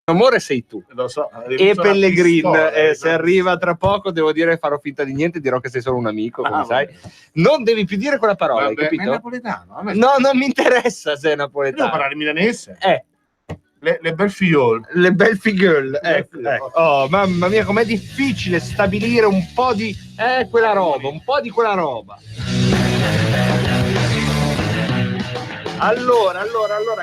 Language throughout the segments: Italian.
Amore sei tu, lo so, e Pellegrin se arriva tra poco devo dire farò finta di niente, dirò che sei solo un amico, come sai. Non devi più dire quella parola, hai capito? Ma è napoletano, no, non mi interessa se è napoletano. Devo parlare milanese. Le bel figliol. Le bel figliol, ecco. Oh, mamma mia, com'è difficile stabilire un po' di quella roba, un po' di quella roba. Allora,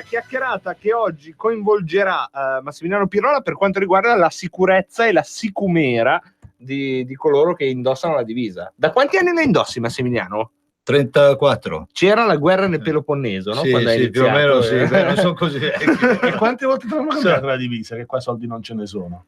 chiacchierata che oggi coinvolgerà Massimiliano Pirola per quanto riguarda la sicurezza e la sicumera di coloro che indossano la divisa. Da quanti anni la indossi, Massimiliano? 34. C'era la guerra nel Peloponneso, no? Sì, Quando sì, più o meno sì, non sono così vecchio. E quante volte ti hanno cambiato la divisa? Che qua soldi non ce ne sono.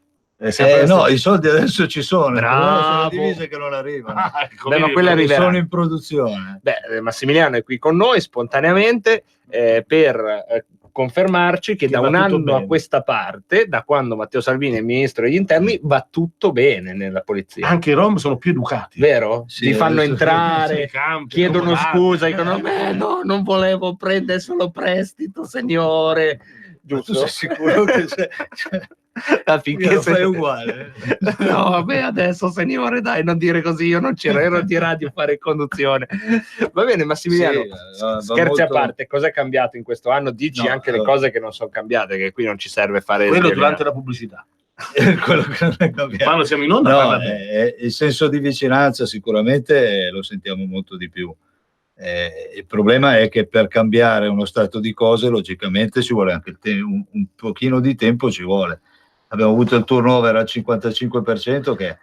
No, i soldi adesso ci sono. Bravo. Sono le divise che non arrivano. Beh, ma quelle arriveranno. Sono in produzione. Beh, Massimiliano è qui con noi spontaneamente per confermarci che da un anno bene. A questa parte, da quando Matteo Salvini è ministro degli interni, va tutto bene nella polizia. Anche i rom sono più educati. Vero? Sì, li fanno entrare, campi, chiedono scusa, dicono no, non volevo prendere solo prestito, signore. Giusto? Tu sei sicuro che finché lo fai uguale? No, vabbè, adesso signore, dai, non dire così, io non c'ero, ero di radio a fare conduzione. Va bene, Massimiliano, scherzi a parte, cosa è cambiato in questo anno? Dici anche le cose che non sono cambiate, che qui non ci serve fare quello durante la pubblicità. Quello che non è cambiato. Quando siamo in onda, il senso di vicinanza sicuramente lo sentiamo molto di più. Il problema è che per cambiare uno stato di cose logicamente ci vuole anche un pochino di tempo, ci vuole. Abbiamo avuto il turnover al 55% che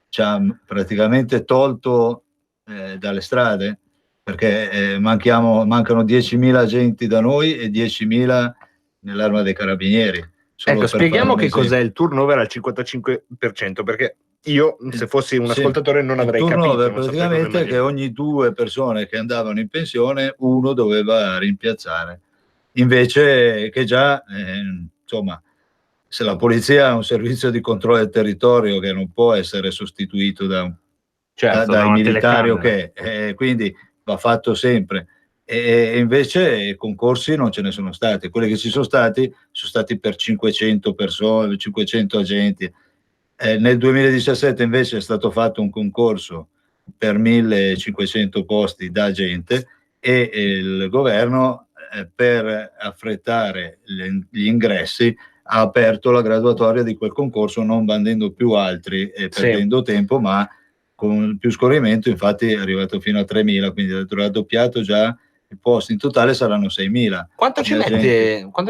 ci ha praticamente tolto dalle strade, perché mancano 10.000 agenti da noi e 10.000 nell'Arma dei Carabinieri. Ecco, spieghiamo che cos'è il turnover al 55%, perché io, se fossi un ascoltatore, non avrei capito. Il turnover praticamente che ogni 2 persone che andavano in pensione, uno doveva rimpiazzare. Invece che già, insomma, se la polizia ha un servizio di controllo del territorio che non può essere sostituito dai militari, quindi va fatto sempre. e invece concorsi non ce ne sono stati. Quelli che ci sono stati per 500 persone, 500 agenti. Nel 2017 invece è stato fatto un concorso per 1500 posti da agente e il governo, per affrettare gli ingressi, ha aperto la graduatoria di quel concorso, non bandendo più altri e perdendo tempo, ma con più scorrimento. Infatti è arrivato fino a 3.000, quindi ha raddoppiato già i posti. In totale saranno 6.000. Quanto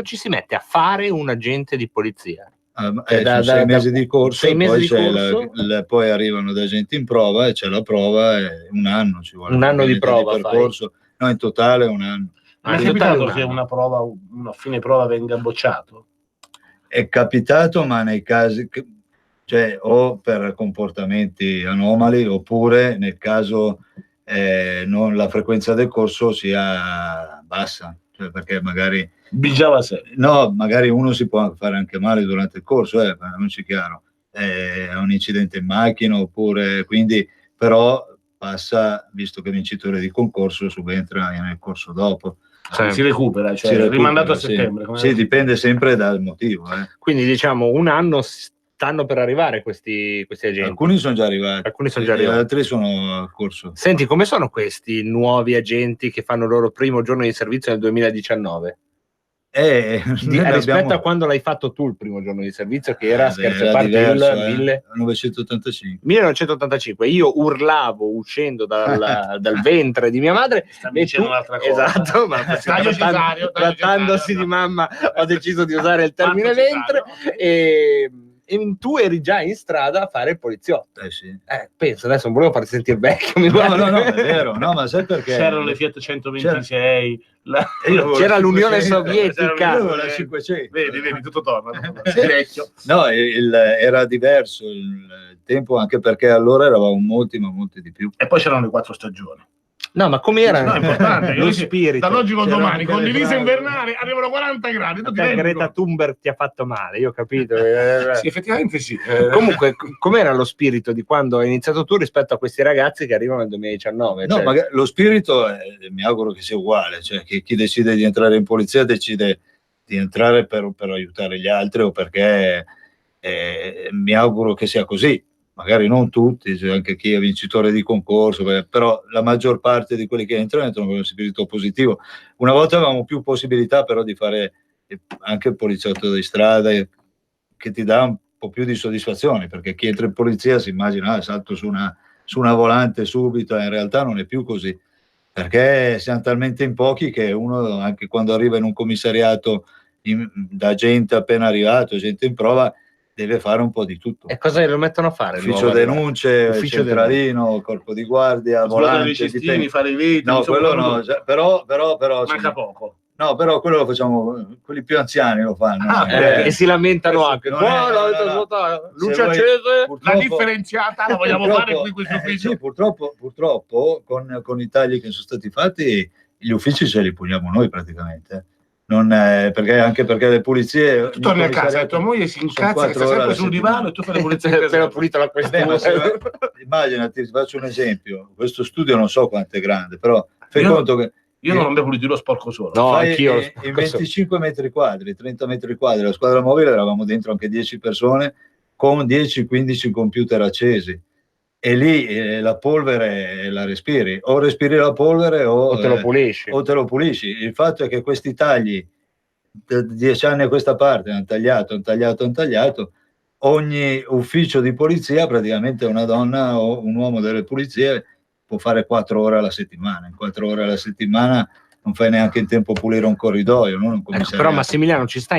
ci si mette a fare un agente di polizia? Sono 6 mesi di corso, 6 mesi poi, di corso? poi arrivano da agenti in prova e c'è la prova, un anno ci vuole. Un anno di prova di percorso. No, in totale un anno. Ma è capitato che una fine prova venga bocciato? È capitato, ma nei casi cioè o per comportamenti anomali, oppure nel caso la frequenza del corso sia bassa, cioè perché magari bigiava sé. No, magari uno si può fare anche male durante il corso, non c'è chiaro, è un incidente in macchina, oppure quindi, però passa, visto che vincitore di concorso subentra nel corso dopo. Si recupera, cioè rimandato a settembre. Sì, dipende sempre dal motivo. Quindi diciamo un anno stanno per arrivare questi agenti. Alcuni sono già arrivati. Altri sono al corso. Senti, come sono questi nuovi agenti che fanno il loro primo giorno di servizio nel 2019? Rispetto a quando l'hai fatto tu il primo giorno di servizio, che era scherzo a parte il 1985. Io urlavo uscendo dal ventre di mia madre, e tu, esatto, ma trattandosi di mamma ho deciso di usare il termine ventre, e tu eri già in strada a fare il poliziotto. Sì. Penso, adesso non volevo farti sentire vecchio. No, è vero, no, ma sai perché? C'erano le Fiat 126, c'era l'Unione Sovietica. La 500. Vedi, tutto torna. Sei vecchio. No, era diverso il tempo, anche perché allora eravamo molti, ma molti di più. E poi c'erano le 4 stagioni. No, ma com'era? No, è importante. Lo spirito. Dall'oggi con domani, con divisa invernale, arrivano 40 gradi. Greta Thunberg ti ha fatto male, io ho capito. Sì, effettivamente sì. Comunque, com'era lo spirito di quando hai iniziato tu rispetto a questi ragazzi che arrivano nel 2019? No, magari lo spirito mi auguro che sia uguale, cioè che chi decide di entrare in polizia decide di entrare per aiutare gli altri, o perché mi auguro che sia così. Magari non tutti, c'è anche chi è vincitore di concorso, però la maggior parte di quelli che entrano con uno spirito positivo. Una volta avevamo più possibilità però di fare anche il poliziotto di strada, che ti dà un po' più di soddisfazione, perché chi entra in polizia si immagina salto su una volante subito, in realtà non è più così, perché siamo talmente in pochi che uno, anche quando arriva in un commissariato da gente appena arrivato, gente in prova, deve fare un po' di tutto. E cosa lo mettono a fare? Ufficio denunce, centralino, corpo di guardia, volante, i cestini, fare i vetri. No, quello no, però manca poco. No, però quello lo facciamo, quelli più anziani lo fanno. E si lamentano anche. Luce accese, la differenziata la vogliamo fare qui questo ufficio. Sì, purtroppo con i tagli che sono stati fatti, gli uffici ce li puniamo noi praticamente. Anche perché le pulizie, tu torni a casa e tua moglie si incazza che sta sempre sul divano e tu fai le pulizie. Appena pulito la questione. Immaginati, ti faccio un esempio, questo studio non so quanto è grande, però fai conto che io non ho mai pulito, lo sporco solo. No, anch'io. In 25 metri quadri, 30 metri quadri, la squadra mobile eravamo dentro anche 10 persone con 10-15 computer accesi. E lì la polvere la respiri, o respiri la polvere o te lo pulisci. Il fatto è che questi tagli, da 10 anni a questa parte, hanno tagliato. Ogni ufficio di polizia, praticamente una donna o un uomo delle pulizie, può fare 4 ore alla settimana. In 4 ore alla settimana non fai neanche il tempo a pulire un corridoio, non un commissariato. Però Massimiliano ci sta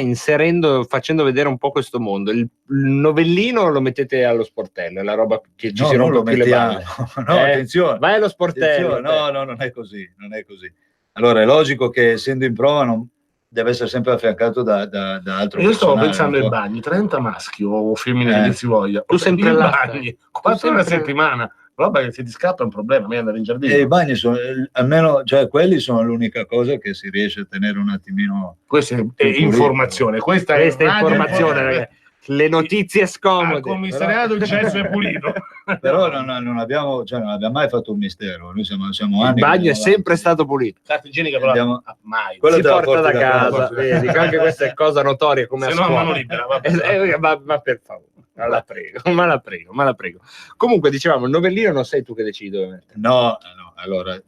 facendo vedere un po' questo mondo. Il novellino lo mettete allo sportello, è la roba che ci si rompe più le balle. No, attenzione. Vai allo sportello. No, non è così. Allora è logico che essendo in prova non deve essere sempre affiancato da altro. Io stavo pensando ai bagni, 30 maschi o femmine che si voglia. Tu sempre là. Bagni, 4 ore a settimana. Roba che se ti scappa è un problema, mi andare in giardino. E i bagni sono, almeno, cioè quelli sono l'unica cosa che si riesce a tenere un attimino. Questa è informazione, questa è informazione, ragazzi. le notizie scomode. Al commissariato il cesso è pulito. Però non abbiamo mai fatto un mistero. Noi siamo il anni bagno è sempre stato pulito. Carta igienica però Andiamo- mai. Quello Si te la porta da porti casa, vedi, anche questa è cosa notoria come a Se no a scuola. mano libera. Vabbè. Ma per favore, ma la prego. Comunque dicevamo, il novellino non sei tu che decidi dove mettere. No, allora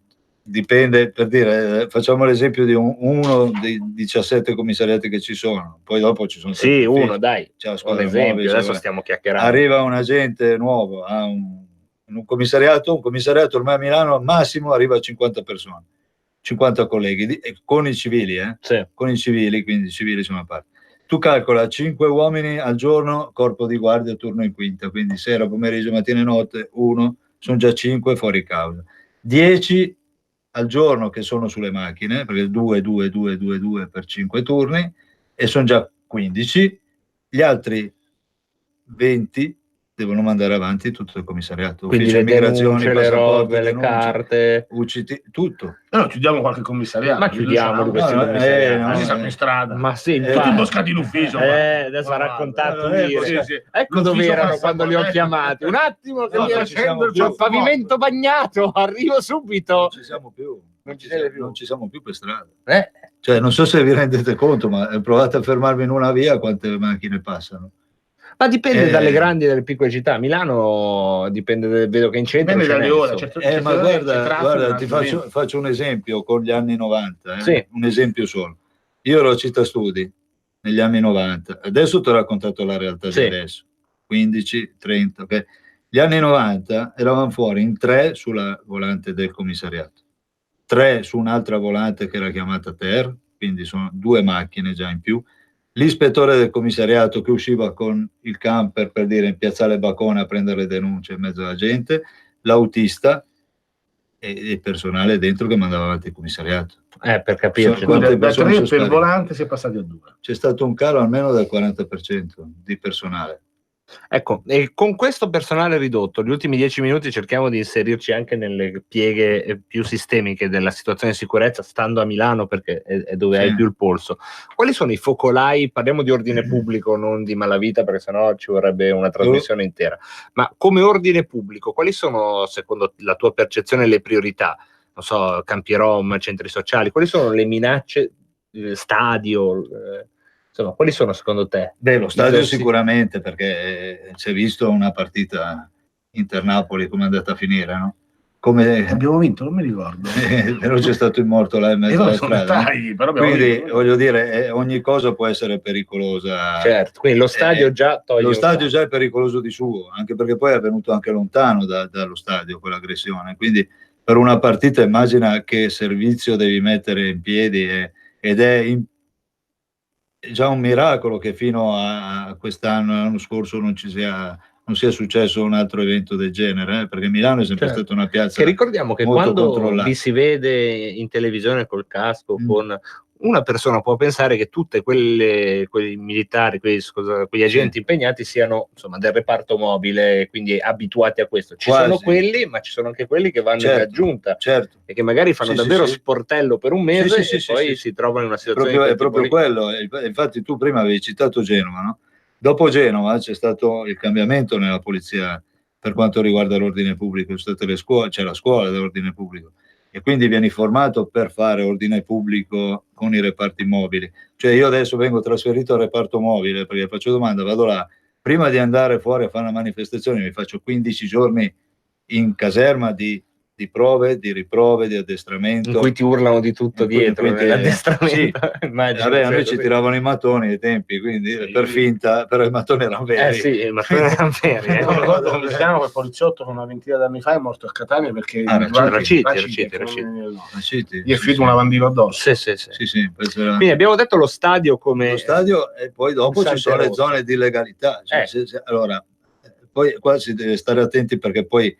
dipende, per dire, facciamo l'esempio di uno dei 17 commissariati che ci sono, poi dopo ci sono Sì, tanti uno, uffici. dai, C'è la un squadra esempio, mobile, adesso cioè, stiamo chiacchierando. arriva un agente nuovo a un commissariato ormai a Milano al massimo arriva a 50 persone, 50 colleghi, con i civili, Sì. con i civili, quindi i civili sono a parte. Tu calcola 5 uomini al giorno, corpo di guardia, turno in quinta, quindi sera, pomeriggio, mattina e notte, 1, sono già 5 fuori causa. 10 al giorno che sono sulle macchine, perché 2 per 5 turni, e sono già 15, gli altri 20 devono mandare avanti tutto il commissariato, Quindi ufficio le immigrazioni, denunce, le passaporti, robe, le denunce, carte. UCT, tutto. No, chiudiamo qualche commissariato. Ma chiudiamoli questi no, commissariati. Così siamo in strada. Ma sì, Tutti infatti. imboscati in ufficio. Adesso ha Ma raccontato guarda, dire. sì, sì. Ecco dove L'ufficio erano passa quando li ho corretto. chiamati. Un attimo che No, mi non ci siamo accendo più. il pavimento bagnato, arrivo subito. Non ci siamo più. Non ci siamo più per strada. Eh, Cioè, non so se vi rendete conto, ma provate a fermarvi in una via, quante macchine passano. Ma dipende dalle grandi e dalle piccole città. Milano dipende, vedo che in centro Dipende ce n'è, dalle ore. insomma. Ma guarda, ti faccio un esempio con gli anni 90, Sì. un esempio solo. Io ero a Città Studi negli anni 90, adesso ti ho raccontato la realtà Sì. di adesso, 15, 30, ok? Gli anni 90 eravamo fuori in 3 sulla volante del commissariato, 3 su un'altra volante che era chiamata Ter, quindi sono 2 macchine già in più, l'ispettore del commissariato che usciva con il camper per dire in piazzale Bacona a prendere le denunce in mezzo alla gente, l'autista e il personale dentro che mandava avanti il commissariato. Per capirci. Quante Da persone 3 sono per sparite? volante si è passati a 2. C'è stato un calo almeno del 40% di personale. Ecco, e con questo personale ridotto, gli ultimi 10 minuti cerchiamo di inserirci anche nelle pieghe più sistemiche della situazione di sicurezza, stando a Milano perché è dove hai più il polso. Quali sono i focolai? Parliamo di ordine pubblico, non di malavita, perché sennò ci vorrebbe una trasmissione intera. Ma come ordine pubblico, quali sono, secondo la tua percezione, le priorità? Non so, campi rom, centri sociali, quali sono le minacce, stadio? Insomma, quali sono secondo te? Beh, lo stadio sicuramente, perché si è visto una partita Inter-Napoli come è andata a finire, no? Come Abbiamo vinto, non mi ricordo. però c'è stato il morto là in mezzo alla strada. Quindi voglio dire, ogni cosa può essere pericolosa. Certo, quindi lo stadio già toglie. Lo stadio già è pericoloso di suo, anche perché poi è venuto anche lontano dallo stadio quell'aggressione. Quindi per una partita immagina che servizio devi mettere in piedi ed è già un miracolo che fino a quest'anno, l'anno scorso, non sia successo un altro evento del genere, perché Milano è sempre stata una piazza. Che ricordiamo che quando vi si vede in televisione col casco, con una persona può pensare che tutte quei militari, quegli agenti impegnati siano insomma del reparto mobile, quindi abituati a questo. Ci sono quelli, ma ci sono anche quelli che vanno in aggiunta e che magari fanno davvero sportello per un mese e poi si trovano in una situazione è proprio quello. Infatti tu prima avevi citato Genova, no? Dopo Genova c'è stato il cambiamento nella polizia per quanto riguarda l'ordine pubblico, sono state le scuole, c'è la scuola dell'ordine pubblico e quindi vieni formato per fare ordine pubblico con i reparti mobili. Cioè io adesso vengo trasferito al reparto mobile perché faccio domanda, vado là, prima di andare fuori a fare una manifestazione mi faccio 15 giorni in caserma di prove, di riprove, di addestramento. In cui ti urlano di tutto dietro nell'addestramento. Sì. Vabbè, a noi ci tiravano i mattoni ai tempi, quindi per finta, però i mattoni erano veri. Sì, i mattoni erano veri. Ricordo un cristiano, quel poliziotto con una ventina d'anni fa è morto a Catania perché Raciti. gli è finito una bandina addosso. Sì. Quindi Quindi abbiamo detto lo stadio come... Lo stadio e poi dopo ci sono le zone di illegalità. Allora, poi qua si deve stare attenti perché poi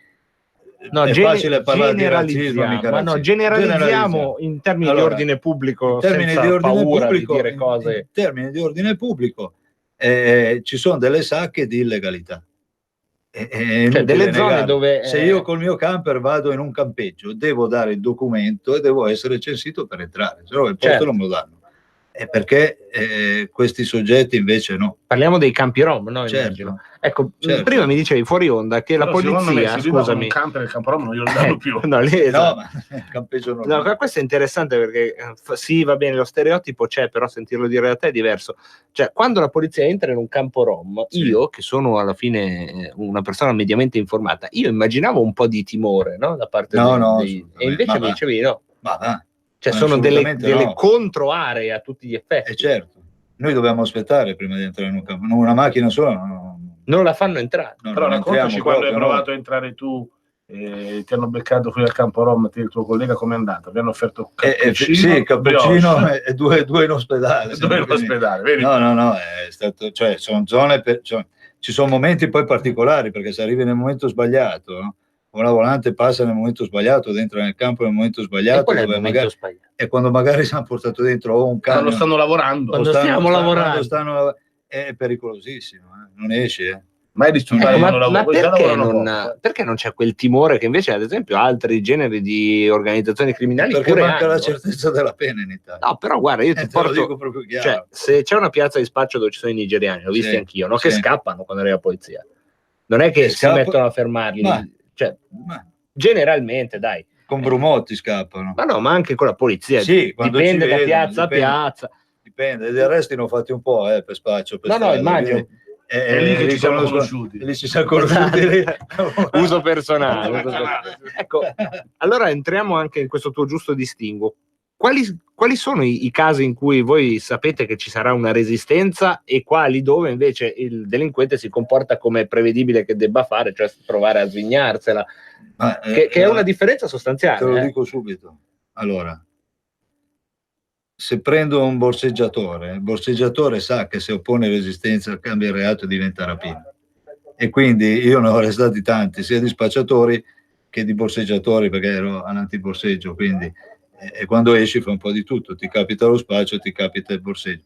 è facile parlare di razzismo, generalizziamo in termini di ordine pubblico, senza paura di dire cose. In termini di ordine pubblico ci sono delle sacche di illegalità. Cioè delle zone dove se io col mio camper vado in un campeggio devo dare il documento e devo essere censito per entrare, se no il posto non me lo danno. perché questi soggetti invece no. Parliamo dei campi rom, no? Certo. Ecco, prima mi dicevi fuori onda che la polizia, scusami, un camper del campo rom non glielo danno più. No, lì, esatto. Ma il campeggio normale. No, questo è interessante perché sì, va bene, lo stereotipo c'è, però sentirlo dire da te è diverso. Cioè, quando la polizia entra in un campo rom, io, che sono alla fine una persona mediamente informata, io immaginavo un po' di timore, no? Da parte dei e invece mi dicevi no. Cioè, sono delle controaree a tutti gli effetti. Certo. Noi dobbiamo aspettare prima di entrare in un campo. Una macchina sola non la fanno entrare. Però raccontaci quando hai provato a entrare tu, ti hanno beccato fuori al campo rom, te e il tuo collega, com'è andato? Vi hanno offerto cappuccino? Cappuccino e due in ospedale. Due in ospedale, vedi? No, è stato, cioè, sono zone, ci sono momenti poi particolari, perché se arrivi nel momento sbagliato, no? Una volante passa nel momento sbagliato, dentro nel campo nel momento sbagliato, e quando magari si hanno portato dentro o un camion, quando stanno lavorando, è pericolosissimo, non esce. Ma è disturbare perché non c'è quel timore che invece ad esempio altri generi di organizzazioni criminali perché manca la certezza della pena in Italia. No, però guarda, io ti porto, lo dico proprio chiaro. Cioè, se c'è una piazza di spaccio dove ci sono i nigeriani, l'ho visti anch'io, no? Che scappano quando arriva la polizia, non è che si mettono a fermarli, generalmente dai, con brumotti scappano, ma anche con la polizia, dipende da piazza a piazza, dipende, gli arresti ne ho fatti un po' per spaccio, per no, immagino. È lì che ci siamo conosciuti. Lì ci siamo conosciuti. Uso personale. Ecco, allora entriamo anche in questo tuo giusto distinguo. Quali sono i casi in cui voi sapete che ci sarà una resistenza e quali dove invece il delinquente si comporta come è prevedibile che debba fare, cioè provare a svignarsela, che è una differenza sostanziale. Te lo dico subito. Allora, se prendo un borseggiatore, il borseggiatore sa che se oppone resistenza cambia il reato e diventa rapina. E quindi io ne ho arrestati tanti, sia di spacciatori che di borseggiatori, perché ero all'antiborseggio, quindi e quando esci fa un po' di tutto, ti capita lo spaccio, ti capita il borseggio.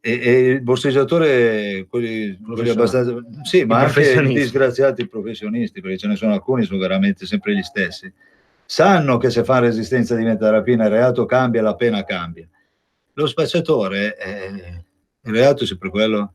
E il borseggiatore, quelli abbastanza, sì, ma anche i disgraziati professionisti, perché ce ne sono alcuni, sono veramente sempre gli stessi, sanno che se fa resistenza diventa rapina, il reato cambia, la pena cambia. Lo spacciatore, il reato è sempre quello,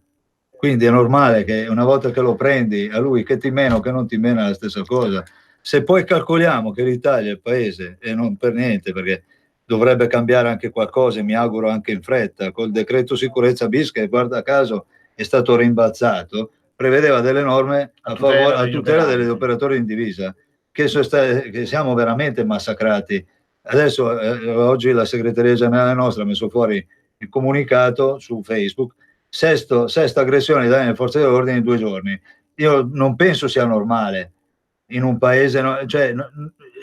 quindi è normale che una volta che lo prendi, a lui che ti mena o che non ti mena è la stessa cosa. Se poi calcoliamo che l'Italia è il paese, e non per niente, perché dovrebbe cambiare anche qualcosa, e mi auguro anche in fretta, col decreto sicurezza bis, che guarda caso è stato rimbalzato, prevedeva delle norme a tutela degli operatori in divisa, che siamo veramente massacrati. Adesso oggi la segreteria generale nostra ha messo fuori il comunicato su Facebook, sesta aggressione dalle forze dell'ordine in 2 giorni. Io non penso sia normale in un paese,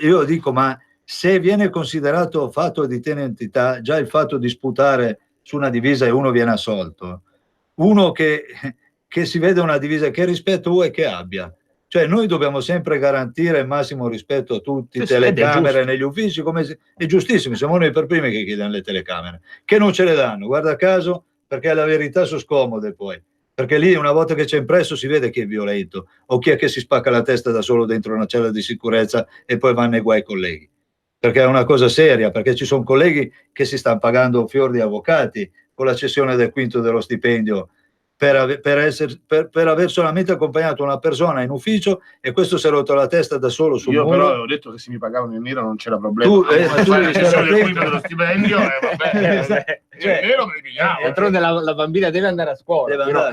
io dico, ma se viene considerato fatto di tenentità, già il fatto di sputare su una divisa e uno viene assolto, uno che si vede una divisa, che rispetto vuoi che abbia? Cioè noi dobbiamo sempre garantire il massimo rispetto a tutti, telecamere negli uffici, è giustissimo, siamo noi per primi che chiediamo le telecamere, che non ce le danno, guarda caso, perché la verità sono scomode poi. Perché lì una volta che c'è impresso si vede chi è violento o chi è che si spacca la testa da solo dentro una cella di sicurezza e poi va nei guai ai colleghi. Perché è una cosa seria, perché ci sono colleghi che si stanno pagando fior di avvocati con la cessione del quinto dello stipendio per aver solamente accompagnato una persona in ufficio, e questo si è rotto la testa da solo sul muro. Però avevo detto che se mi pagavano in nero non c'era problema. Tu la cessione del quinto dello stipendio nero me li pigliavo. D'altronde la bambina deve andare a scuola.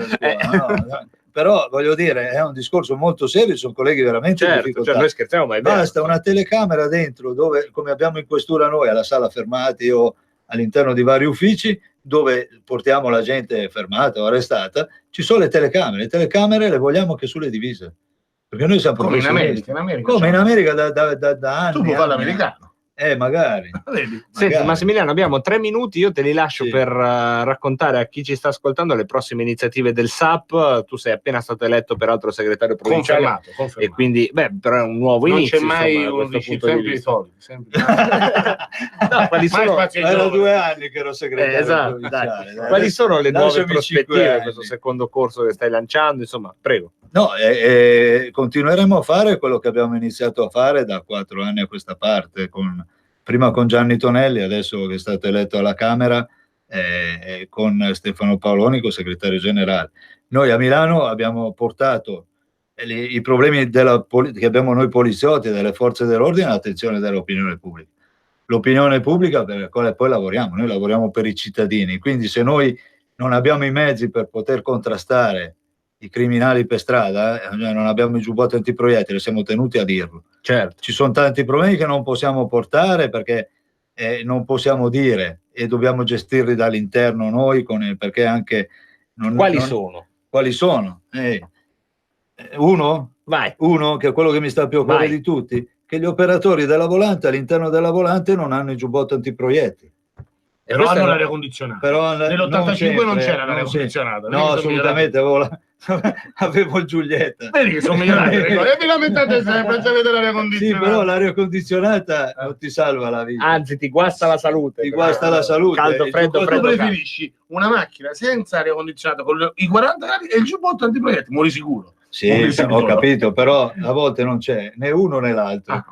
Però voglio dire, è un discorso molto serio, sono colleghi veramente in difficoltà. Noi scherziamo, ma è basta una telecamera dentro, dove, come abbiamo in questura noi, alla sala fermati o all'interno di vari uffici, dove portiamo la gente fermata o arrestata, ci sono le telecamere le vogliamo anche sulle divise, perché noi siamo come in America, in America da anni. Tu puoi fare l'americano. Magari. Senti, Massimiliano, abbiamo 3 minuti, io te li lascio per raccontare a chi ci sta ascoltando le prossime iniziative del SAP. Tu sei appena stato eletto peraltro segretario provinciale, confermato. E quindi però è un nuovo inizio. Non c'è mai un sempre i soldi. No, quali sono? Erano 2 anni che ero segretario provinciale. Quali sono le nuove prospettive, questo secondo corso che stai lanciando? Insomma, prego. No, continueremo a fare quello che abbiamo iniziato a fare da 4 anni a questa parte, prima con Gianni Tonelli, adesso che è stato eletto alla Camera, con Stefano Paoloni, segretario generale. Noi a Milano abbiamo portato i problemi che abbiamo noi poliziotti e delle forze dell'ordine all'attenzione dell'opinione pubblica. L'opinione pubblica per la quale poi lavoriamo, noi lavoriamo per i cittadini, quindi se noi non abbiamo i mezzi per poter contrastare i criminali per strada, non abbiamo i giubbotti antiproiettili, siamo tenuti a dirlo. Certo. Ci sono tanti problemi che non possiamo portare perché non possiamo dire e dobbiamo gestirli dall'interno noi, perché anche... Quali sono? Quali sono? Uno? Vai. Uno, che è quello che mi sta più a cuore di tutti, che gli operatori della volante, all'interno della volante, non hanno il giubbotto antiproiettili. Però hanno l'aria condizionata. Nell'85 non c'era l'aria condizionata. No, assolutamente, avevo il Giulietta. Vedi che sono migliorato. E vi lamentate sempre se avete l'aria condizionata. Sì, però l'aria condizionata non ti salva la vita. Anzi, ti guasta la salute. Ti guasta la salute. Caldo, freddo, tu preferisci una macchina senza aria condizionata con i 40 gradi e il giubbotto antiproiettili, muori sicuro. Sì, ho capito, però a volte non c'è né uno né l'altro.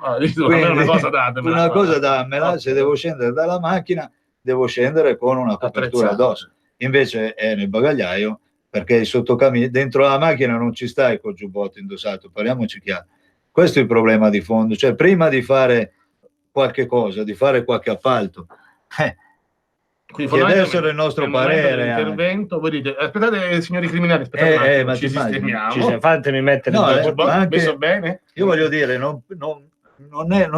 Una cosa datemela. Una cosa dammela, se devo scendere dalla macchina, devo scendere con una copertura addosso. Invece è nel bagagliaio, perché il sottocamino dentro la macchina non ci stai col giubbotto indossato, parliamoci chiaro. Questo è il problema di fondo, cioè prima di fare qualche cosa, di fare qualche appalto, quindi adesso è il nostro parere. Intervento, voi dite, aspettate signori criminali, aspettate ma ci sistemiamo. Fatemi mettere messo bene. Io voglio dire, non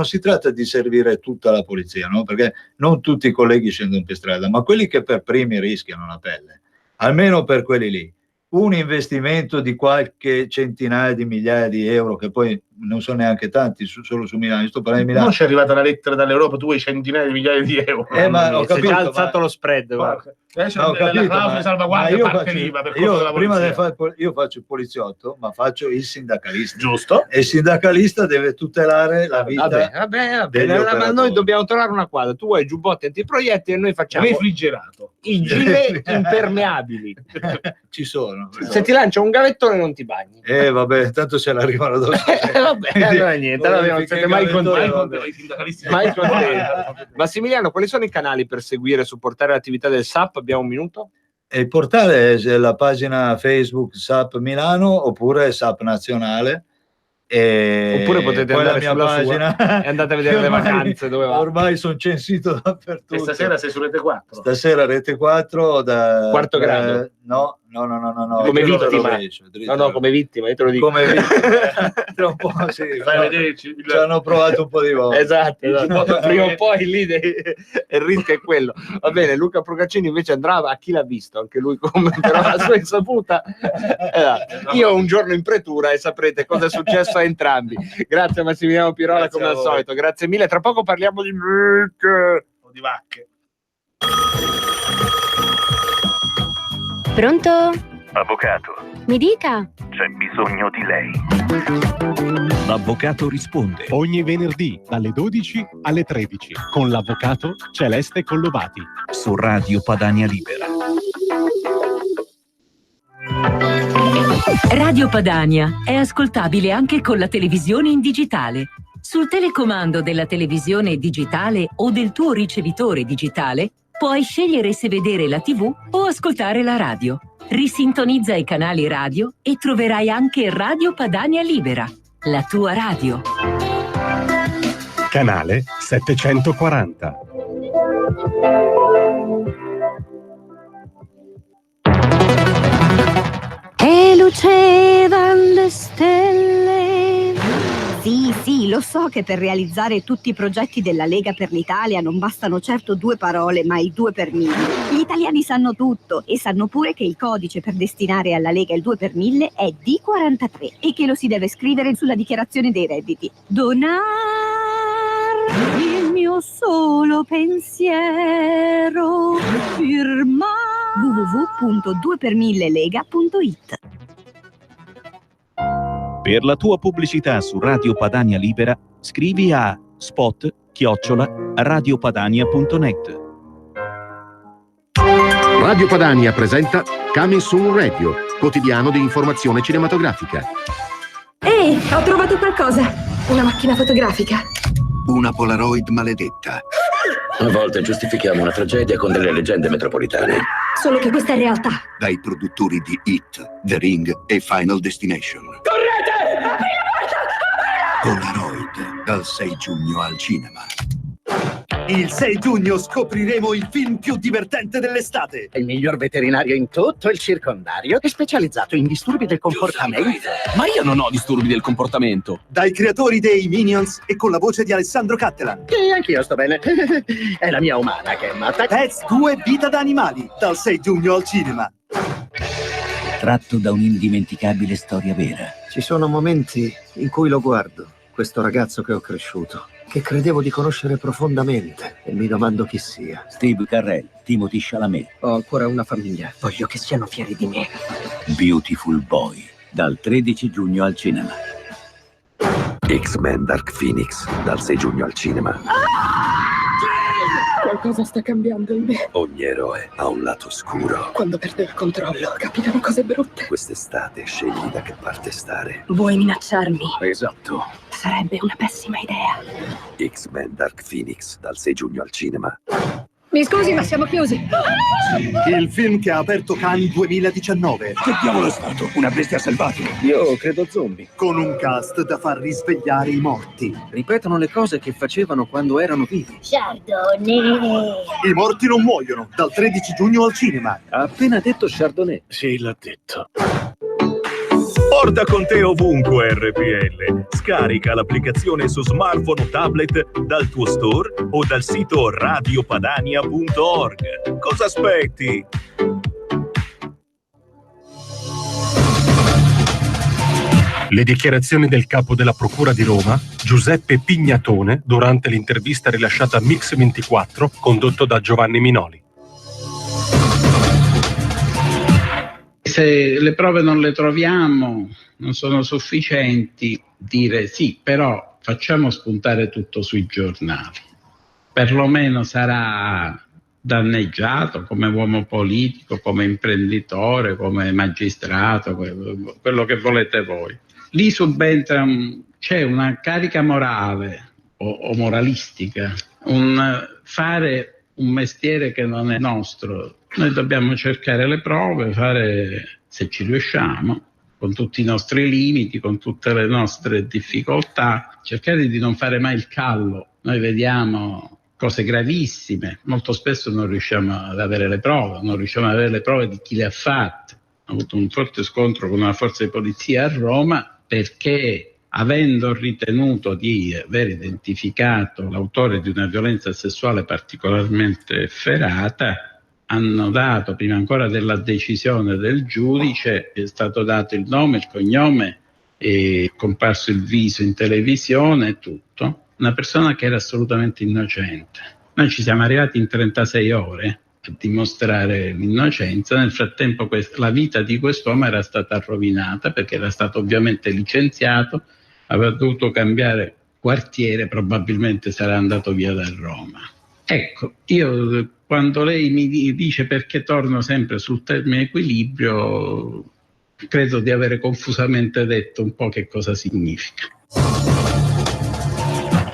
si tratta di servire tutta la polizia, no? Perché non tutti i colleghi scendono per strada, ma quelli che per primi rischiano la pelle, almeno per quelli lì, un investimento di qualche centinaia di migliaia di euro, che poi non sono neanche tanti solo su Milano, sto parlando di Milano. Non c'è arrivata la lettera dall'Europa, tu hai centinaia di migliaia di euro. Ma ho capito, già alzato lo spread. Ho capito, io faccio il poliziotto, ma faccio il sindacalista. Giusto. E il sindacalista deve tutelare la vita. Vabbè, ma noi dobbiamo trovare una quadra. Tu hai giubbotti antiproiettili e noi facciamo refrigerato. I gilet impermeabili. Ci sono. Se ti lancia un gavettone non ti bagni. Vabbè, tanto se l'arrivano addosso. Vabbè, allora niente, allora non siete mai contenti. Mai contenti. Massimiliano, quali sono i canali per seguire e supportare l'attività del SAP? Abbiamo un minuto? Il portale è la pagina Facebook SAP Milano oppure SAP Nazionale. Oppure potete andare sulla pagina e andate a vedere le vacanze dove va. Ormai sono censito dappertutto. E stasera sei su Rete 4? Stasera Rete 4 da quarto grado. No. Come vittima. No, come vittima, io te lo dico. Come vittima. Tra un po' sì. Ci hanno provato un po' di volte. Esatto. Prima o poi lì il rischio è quello. Va bene, Luca Procaccini invece andrà a Chi l'ha visto, anche lui come però la sua insaputa. Io ho un giorno in pretura e saprete cosa è successo a entrambi. Grazie Massimiliano Pirola, come al solito. Grazie mille. Tra poco parliamo di vacche. Pronto? Avvocato. Mi dica. C'è bisogno di lei. L'avvocato risponde. Ogni venerdì dalle 12 alle 13 con l'avvocato Celeste Collobati. Su Radio Padania Libera. Radio Padania è ascoltabile anche con la televisione in digitale. Sul telecomando della televisione digitale o del tuo ricevitore digitale puoi scegliere se vedere la TV o ascoltare la radio. Risintonizza i canali radio e troverai anche Radio Padania Libera, la tua radio. Canale 740. E lucevano le stelle. Sì, lo so che per realizzare tutti i progetti della Lega per l'Italia non bastano certo 2 parole, ma il 2 per 1000. Gli italiani sanno tutto e sanno pure che il codice per destinare alla Lega il 2 per 1000 è D43 e che lo si deve scrivere sulla dichiarazione dei redditi. Donar il mio solo pensiero, firma www.2per1000lega.it. Per la tua pubblicità su Radio Padania Libera, scrivi a spot@radiopadania.net. Radio Padania presenta Coming Soon Radio, quotidiano di informazione cinematografica. Ehi, ho trovato qualcosa! Una macchina fotografica. Una Polaroid maledetta. A volte giustifichiamo una tragedia con delle leggende metropolitane. Solo che questa è realtà. Dai produttori di It, The Ring e Final Destination. Correte! Apri la porta! Polaroid, dal 6 giugno al cinema. Il 6 giugno scopriremo il film più divertente dell'estate. Il miglior veterinario in tutto il circondario è specializzato in disturbi del comportamento. Ma io non ho disturbi del comportamento. Dai creatori dei Minions e con la voce di Alessandro Cattelan. Sì, anch'io sto bene. È la mia umana che è matta. Pets 2 Vita da animali, dal 6 giugno al cinema. Tratto da un'indimenticabile storia vera. Ci sono momenti in cui lo guardo, questo ragazzo che ho cresciuto, che credevo di conoscere profondamente, e mi domando chi sia. Steve Carell, Timothée Chalamet. Ho ancora una famiglia, voglio che siano fieri di me. Beautiful Boy, dal 13 giugno al cinema. X-Men Dark Phoenix, dal 6 giugno al cinema. Qualcosa sta cambiando in me. Ogni eroe ha un lato oscuro. Quando perdo il controllo, capitano cose brutte. Quest'estate scegli da che parte stare. Vuoi minacciarmi? Esatto. Sarebbe una pessima idea. X-Men Dark Phoenix, dal 6 giugno al cinema. Mi scusi, ma siamo chiusi. Il film che ha aperto Cannes 2019. Che diavolo è stato? Una bestia selvatica? Io credo zombie. Con un cast da far risvegliare i morti. Ripetono le cose che facevano quando erano vivi. Chardonnay. I morti non muoiono, dal 13 giugno al cinema. Ha appena detto Chardonnay. Sì, l'ha detto. Porta con te ovunque RPL. Scarica l'applicazione su smartphone o tablet dal tuo store o dal sito radiopadania.org. Cosa aspetti? Le dichiarazioni del capo della Procura di Roma, Giuseppe Pignatone, durante l'intervista rilasciata a Mix24, condotto da Giovanni Minoli. Se le prove non le troviamo, non sono sufficienti, dire sì, però facciamo spuntare tutto sui giornali. Perlomeno sarà danneggiato come uomo politico, come imprenditore, come magistrato, quello che volete voi. Lì subentra c'è una carica morale o moralistica, un fare un mestiere che non è nostro. Noi dobbiamo cercare le prove, fare, se ci riusciamo, con tutti i nostri limiti, con tutte le nostre difficoltà, cercare di non fare mai il callo. Noi vediamo cose gravissime, molto spesso non riusciamo ad avere le prove, non riusciamo ad avere le prove di chi le ha fatte. Ho avuto un forte scontro con una forza di polizia a Roma perché, avendo ritenuto di aver identificato l'autore di una violenza sessuale particolarmente efferata, hanno dato, prima ancora della decisione del giudice, è stato dato il nome, il cognome, è comparso il viso in televisione e tutto. Una persona che era assolutamente innocente. Noi ci siamo arrivati in 36 ore a dimostrare l'innocenza. Nel frattempo la vita di quest'uomo era stata rovinata perché era stato ovviamente licenziato, aveva dovuto cambiare quartiere, probabilmente sarà andato via da Roma. Ecco, io quando lei mi dice perché torno sempre sul termine equilibrio, credo di avere confusamente detto un po' che cosa significa.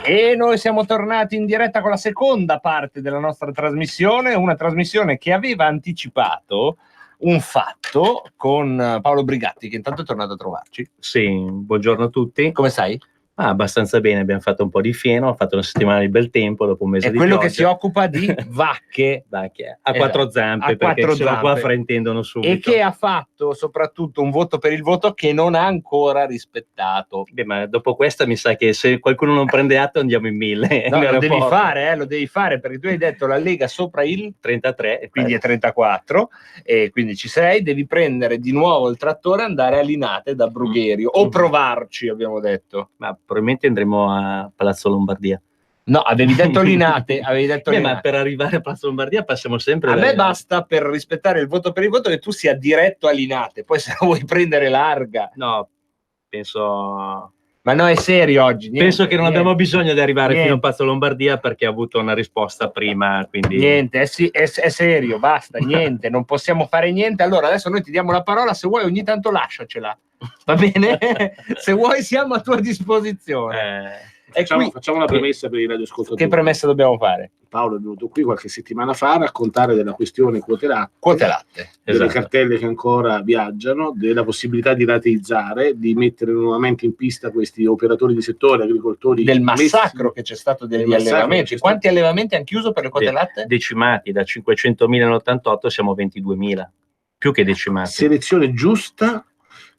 E noi siamo tornati in diretta con la seconda parte della nostra trasmissione, una trasmissione che aveva anticipato un fatto con Paolo Brigatti, che intanto è tornato a trovarci. Sì, buongiorno a tutti. Come stai? Abbastanza bene, abbiamo fatto un po' di fieno, ho fatto una settimana di bel tempo dopo un mese di pioggia. È quello che si occupa di vacche a quattro zampe, perché ce l'ho qua fraintendono subito. E che ha fatto soprattutto un voto per il voto che non ha ancora rispettato. Beh, ma dopo questa mi sa che se qualcuno non prende atto andiamo in 1000. No, lo devi fare, perché tu hai detto la Lega sopra il 33, quindi è 34, e quindi ci sei, devi prendere di nuovo il trattore e andare a Linate da Brugherio, o provarci, abbiamo detto. Ma probabilmente andremo a Palazzo Lombardia. No, avevi detto Linate, ma per arrivare a Palazzo Lombardia passiamo sempre. A me basta, per rispettare il voto per il voto, che tu sia diretto a Linate, poi se la vuoi prendere larga. No, penso. Ma no, è serio oggi. Penso che non abbiamo bisogno di arrivare fino a Palazzo Lombardia, perché ha avuto una risposta prima. Quindi. Niente, è serio, basta, niente, non possiamo fare niente. Allora adesso noi ti diamo la parola, se vuoi ogni tanto lasciacela, va bene? Se vuoi siamo a tua disposizione. Facciamo una premessa per i radioascoltatori. Che premessa dobbiamo fare? Paolo è venuto qui qualche settimana fa a raccontare della questione quote latte, delle cartelle che ancora viaggiano, della possibilità di rateizzare, di mettere nuovamente in pista questi operatori di settore, agricoltori. Del massacro che c'è stato degli allevamenti. Quanti allevamenti hanno chiuso per le quote latte? Decimati, da 500.000 nell'88 siamo a 22.000, più che decimati. Selezione giusta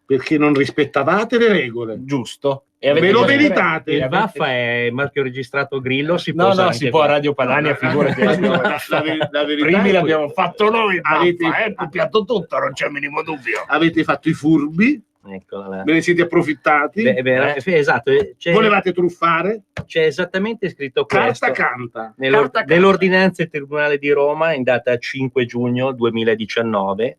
perché non rispettavate le regole. Giusto. Ve lo meritate. Il Vaffa è marchio registrato Grillo, si può si può a Radio Padania, figurati. La Primi l'abbiamo fatto noi, avete copiato tutto, non c'è il minimo dubbio. Avete fatto i furbi, eccola. ve ne siete approfittati. Esatto. Volevate truffare. C'è esattamente scritto questo. Carta canta. Nell'ordinanza del Tribunale di Roma in data 5 giugno 2019,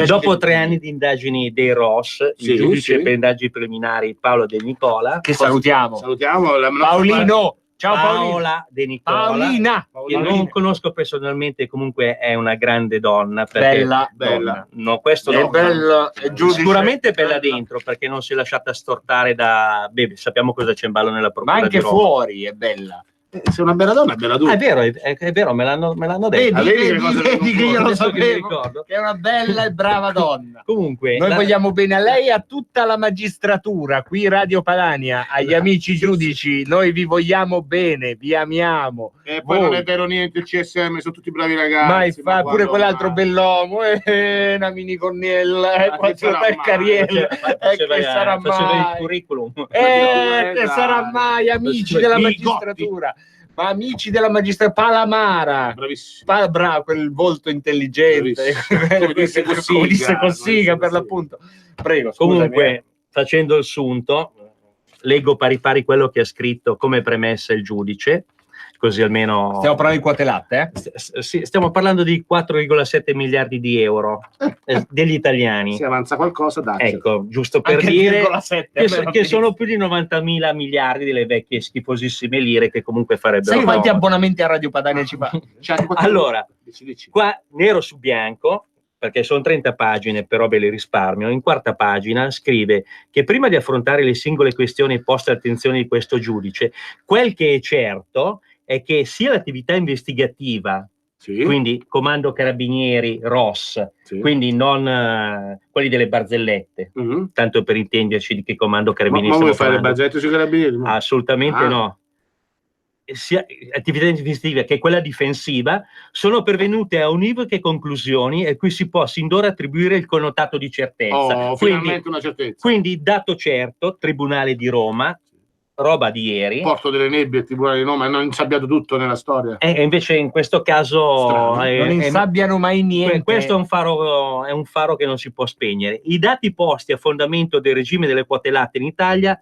dopo 3 anni di indagini dei ROS, il giudice per indagini preliminari Paolo De Nicola, che salutiamo. Paolino. Ciao Paola De Nicola, Paolina, che non conosco personalmente, comunque è una grande donna. Bella. No, questo è bella, sicuramente è bella dentro, perché non si è lasciata stortare da... sappiamo cosa c'è in ballo nella procura. Ma anche fuori è bella. Se una bella donna è bella tutta. È vero, me l'hanno detto. Vedi che io lo sapevo, che è una bella e brava donna. Comunque noi vogliamo bene a lei e a tutta la magistratura, qui Radio Padania, agli amici giudici, noi vi vogliamo bene, vi amiamo. E poi non è vero niente, il CSM sono tutti bravi ragazzi. Ma pure quell'altro bell'uomo, una mini Cornella, Cariel, che sarà mai il curriculum. Che sarà mai amici della magistratura. Ma amici della magistratura, Palamara, bravissimo, bravo, quel volto intelligente, come disse Cossiga per l'appunto. Prego, comunque, facendo il sunto, leggo pari pari quello che ha scritto come premessa il giudice, così almeno... Stiamo parlando di quote latte? Sì, stiamo parlando di 4,7 miliardi di euro degli italiani. Se avanza qualcosa, dai. Ecco, giusto per anche dire che sono più di 90.000 miliardi delle vecchie schifosissime lire che comunque farebbero... Sai quanti abbonamenti a Radio Padania ci fa? Allora, qua nero su bianco, perché sono 30 pagine, però ve le risparmio, in quarta pagina scrive che prima di affrontare le singole questioni poste all'attenzione di questo giudice, quel che è certo è che sia l'attività investigativa, quindi Comando Carabinieri, ROS, quindi non quelli delle barzellette, tanto per intenderci di che Comando Carabinieri ma stiamo vuoi fare le barzellette sui Carabinieri? Assolutamente no. Sia attività investigativa che quella difensiva sono pervenute a univoche conclusioni e qui si può sin d'ora attribuire il connotato di certezza. Finalmente una certezza. Quindi dato certo, Tribunale di Roma, roba di ieri. Porto delle nebbie al Tribunale di Roma, hanno insabbiato tutto nella storia. E invece in questo caso non insabbiano mai niente. Questo è un faro che non si può spegnere. I dati posti a fondamento del regime delle quote latte in Italia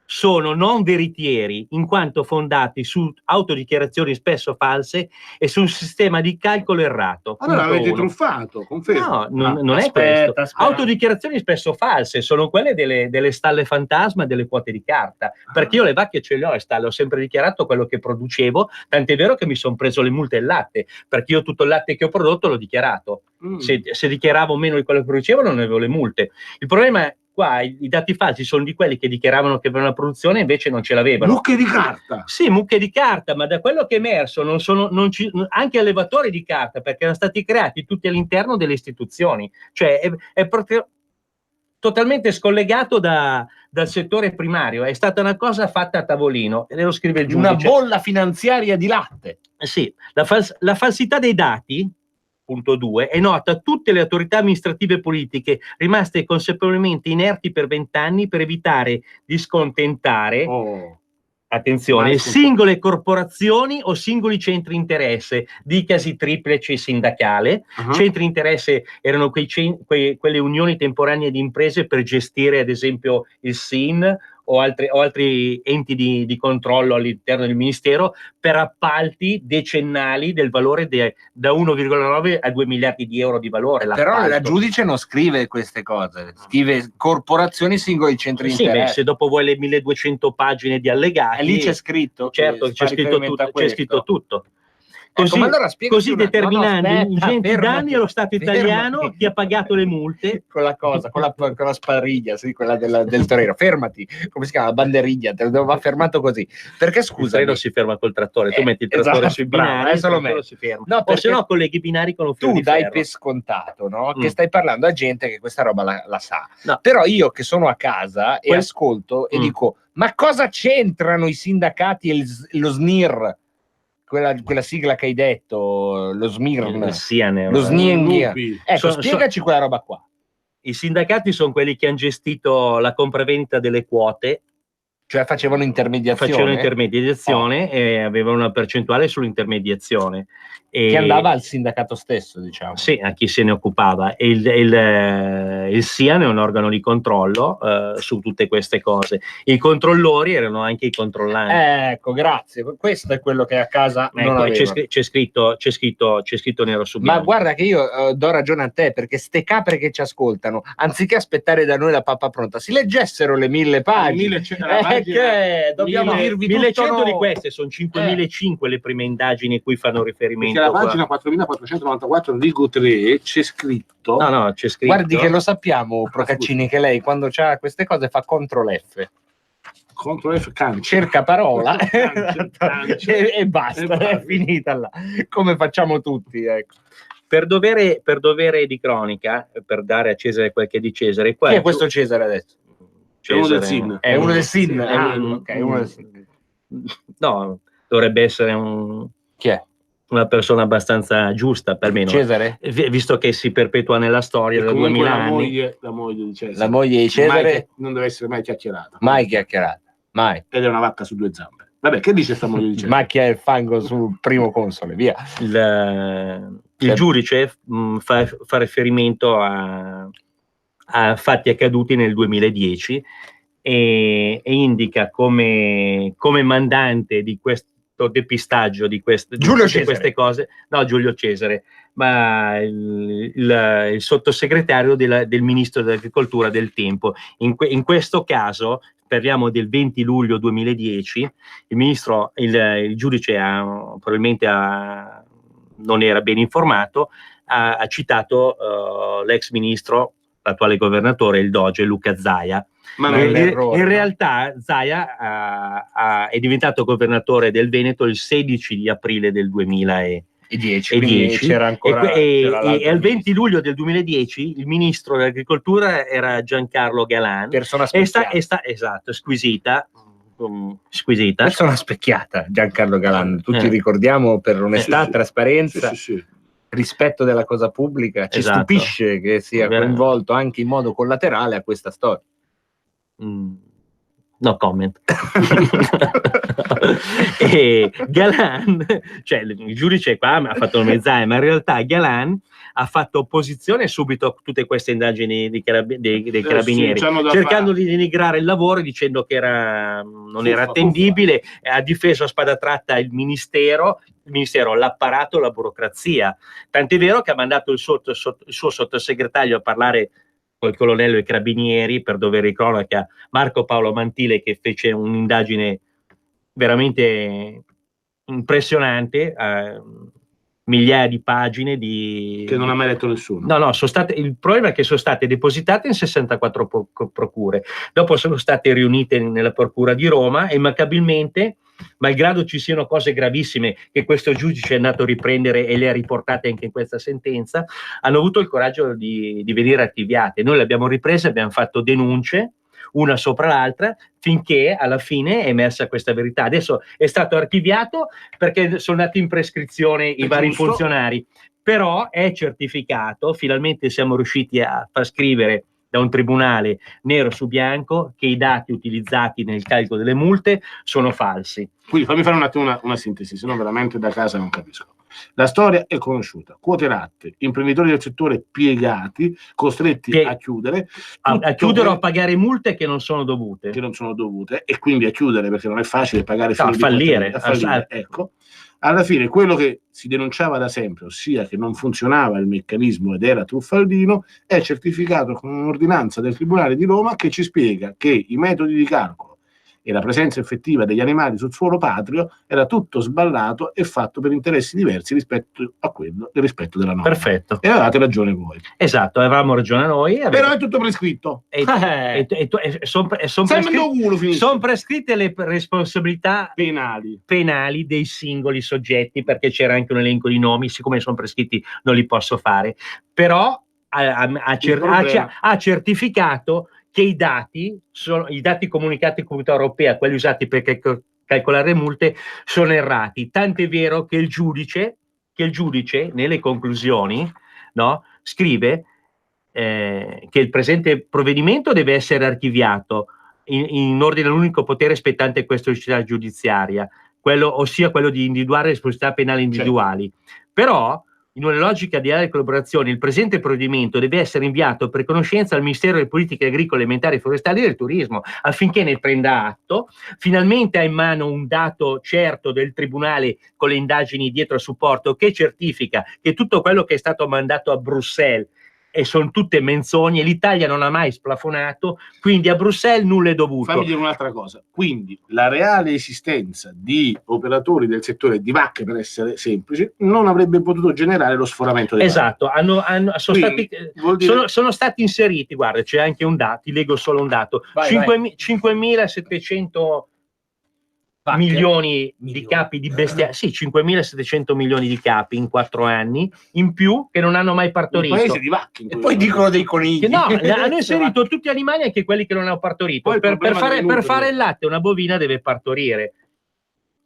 sono non veritieri, in quanto fondati su autodichiarazioni spesso false e su un sistema di calcolo errato. Allora avete truffato, confermo. No, non è questo. Autodichiarazioni spesso false sono quelle delle stalle fantasma e delle quote di carta, perché io le vacche ce le ho e stalle, ho sempre dichiarato quello che producevo, tant'è vero che mi sono preso le multe del latte, perché io tutto il latte che ho prodotto l'ho dichiarato. Se dichiaravo meno di quello che producevo non avevo le multe. Il problema è qua i dati falsi sono di quelli che dichiaravano che avevano la produzione e invece non ce l'avevano. Mucche di carta! Sì, mucche di carta, ma da quello che è emerso anche allevatori di carta, perché erano stati creati tutti all'interno delle istituzioni. Cioè è proprio totalmente scollegato dal settore primario. È stata una cosa fatta a tavolino, e lo scrive il giudice. Una bolla finanziaria di latte. Sì, la falsità dei dati, punto 2, è nota a tutte le autorità amministrative e politiche rimaste consapevolmente inerti per 20 anni per evitare di scontentare, attenzione, singole corporazioni o singoli centri interesse, dicasi triplice sindacale. Centri interesse erano quelle unioni temporanee di imprese per gestire ad esempio il SIN o altri enti di controllo all'interno del Ministero per appalti decennali del valore da 1,9 a 2 miliardi di euro di valore. Però la giudice non scrive queste cose, scrive corporazioni, singoli centri di interesse. Se dopo vuoi le 1200 pagine di allegati, lì c'è scritto. Certo, c'è scritto tutto. Così, ma allora così determinando ingenti danni allo Stato italiano che ha pagato le multe. Con la cosa, con la spadriglia, sì, quella del torero. Fermati, come si chiama? La banderiglia, te lo va fermato così. Perché scusa? Il treno si ferma col trattore, tu metti il trattore sui binari, adesso lo metti. si ferma. No, o se no colleghi i binari con un filo tu di dai ferro. per scontato, no? Che stai parlando a gente che questa roba la sa. No. Però io che sono a casa e ascolto e dico, ma cosa c'entrano i sindacati e lo SNIR? Quella sigla che hai detto, lo SMIRN, lo SNIR. Ecco, spiegaci quella roba qua. I sindacati sono quelli che hanno gestito la compravendita delle quote, cioè facevano intermediazione e avevano una percentuale sull'intermediazione. Che andava al sindacato stesso, diciamo. Sì, a chi se ne occupava. E il SIAN è un organo di controllo su tutte queste cose. I controllori erano anche i controllanti. Ecco, grazie. Questo è quello che a casa non avevo. C'è scritto nero su bianco. Ma guarda che io do ragione a te, perché ste capre che ci ascoltano, anziché aspettare da noi la pappa pronta, si leggessero le 1000 pagine. Che dobbiamo dirvi 1100 tutto di queste, sono 5005 le prime indagini a cui fanno riferimento. Perché la pagina 4494 rigo 3 c'è scritto. No, c'è scritto. Guardi che lo sappiamo, Procaccini, che lei quando c'ha queste cose fa CTRL F. CTRL F, cancia. Cerca parola e basta, è finita là. Come facciamo tutti, ecco. Per dovere di cronaca, per dare a Cesare quel che è di Cesare. Chi è questo Cesare adesso? Cesare, è uno del SIN. Uno del SIN. No, dovrebbe essere chi è? Una persona abbastanza giusta, perlomeno. Cesare? Visto che si perpetua nella storia da 2000 anni. La moglie di Cesare. La moglie di Cesare non deve essere mai chiacchierata. Mai chiacchierata. Mai. Ed è una vacca su due zampe. Vabbè, che dice sta moglie di Cesare? Macchia il fango sul primo console, via. Il giudice fa riferimento a fatti accaduti nel 2010 e indica come mandante di questo depistaggio di queste cose, no, Giulio Cesare, ma il sottosegretario del ministro dell'agricoltura del tempo. In questo caso parliamo del 20 luglio 2010, il giudice probabilmente non era ben informato, ha citato l'ex ministro, l'attuale governatore, il doge Luca Zaia. Ma in realtà Zaia è diventato governatore del Veneto il 16 di aprile del 2010. C'era ancora, e al 20 luglio del 2010 il ministro dell'agricoltura era Giancarlo Galan. Persona specchiata. Esatto, squisita. Persona specchiata, Giancarlo Galan. Tutti ricordiamo per onestà, trasparenza. Sì. Rispetto della cosa pubblica, ci stupisce che sia coinvolto anche in modo collaterale a questa storia. No comment. E Galan, cioè il giudice qua ha fatto un mezzaia, ma in realtà Galan ha fatto opposizione subito a tutte queste indagini dei carabinieri, cercando di denigrare il lavoro, dicendo che non era attendibile, ha difeso a spada tratta il ministero, l'apparato, la burocrazia. Tant'è vero che ha mandato il suo sottosegretario a parlare col colonnello dei carabinieri per dovere di cronaca, Marco Paolo Mantile, che fece un'indagine veramente impressionante, migliaia di pagine che non ha mai letto nessuno. No, il problema è che sono state depositate in 64 procure, dopo sono state riunite nella procura di Roma e immancabilmente, malgrado ci siano cose gravissime che questo giudice è andato a riprendere e le ha riportate anche in questa sentenza, hanno avuto il coraggio di venire archiviate. Noi le abbiamo riprese, abbiamo fatto denunce una sopra l'altra finché alla fine è emersa questa verità. Adesso è stato archiviato perché sono andati in prescrizione i vari funzionari, però è certificato, finalmente siamo riusciti a far scrivere da un tribunale nero su bianco che i dati utilizzati nel calcolo delle multe sono falsi. Quindi fammi fare un attimo una sintesi, se no veramente da casa non capisco. La storia è conosciuta: quote latte, imprenditori del settore piegati, costretti a chiudere, a chiudere o a pagare multe che non sono dovute. E quindi a chiudere perché non è facile pagare a fallire. Ecco. Alla fine quello che si denunciava da sempre, ossia che non funzionava il meccanismo ed era truffaldino, è certificato con un'ordinanza del Tribunale di Roma che ci spiega che i metodi di calcolo e la presenza effettiva degli animali sul suolo patrio era tutto sballato e fatto per interessi diversi rispetto a quello del rispetto della norma. Perfetto. E avevate ragione voi. Esatto, avevamo ragione noi. Però è tutto prescritto. Sono prescritte le responsabilità penali dei singoli soggetti, perché c'era anche un elenco di nomi, siccome sono prescritti non li posso fare, però ha certificato che i dati comunicati con l'Unione Europea, quelli usati per calcolare multe, sono errati. Tant'è vero che il giudice nelle conclusioni, no, scrive che il presente provvedimento deve essere archiviato in ordine all'unico potere spettante questa società giudiziaria, ossia quello di individuare responsabilità penali individuali. Però, in una logica di leale collaborazione, il presente provvedimento deve essere inviato per conoscenza al Ministero delle Politiche Agricole, Alimentari, Forestali e del Turismo, affinché ne prenda atto, finalmente ha in mano un dato certo del Tribunale con le indagini dietro a supporto, che certifica che tutto quello che è stato mandato a Bruxelles e sono tutte menzogne, l'Italia non ha mai splafonato, quindi a Bruxelles nulla è dovuto. Fammi dire un'altra cosa, quindi la reale esistenza di operatori del settore di vacche, per essere semplici, non avrebbe potuto generare lo sforamento dei esatto, sono stati inseriti, guarda, c'è anche un dato, ti leggo solo un dato, 5.700 milioni di capi di bestiame, sì, 5.700 milioni di capi in 4 anni in più che non hanno mai partorito. Un paese di vacche. E poi dicono dei conigli. No, hanno inserito tutti gli animali, anche quelli che non hanno partorito. Per fare il latte una bovina deve partorire.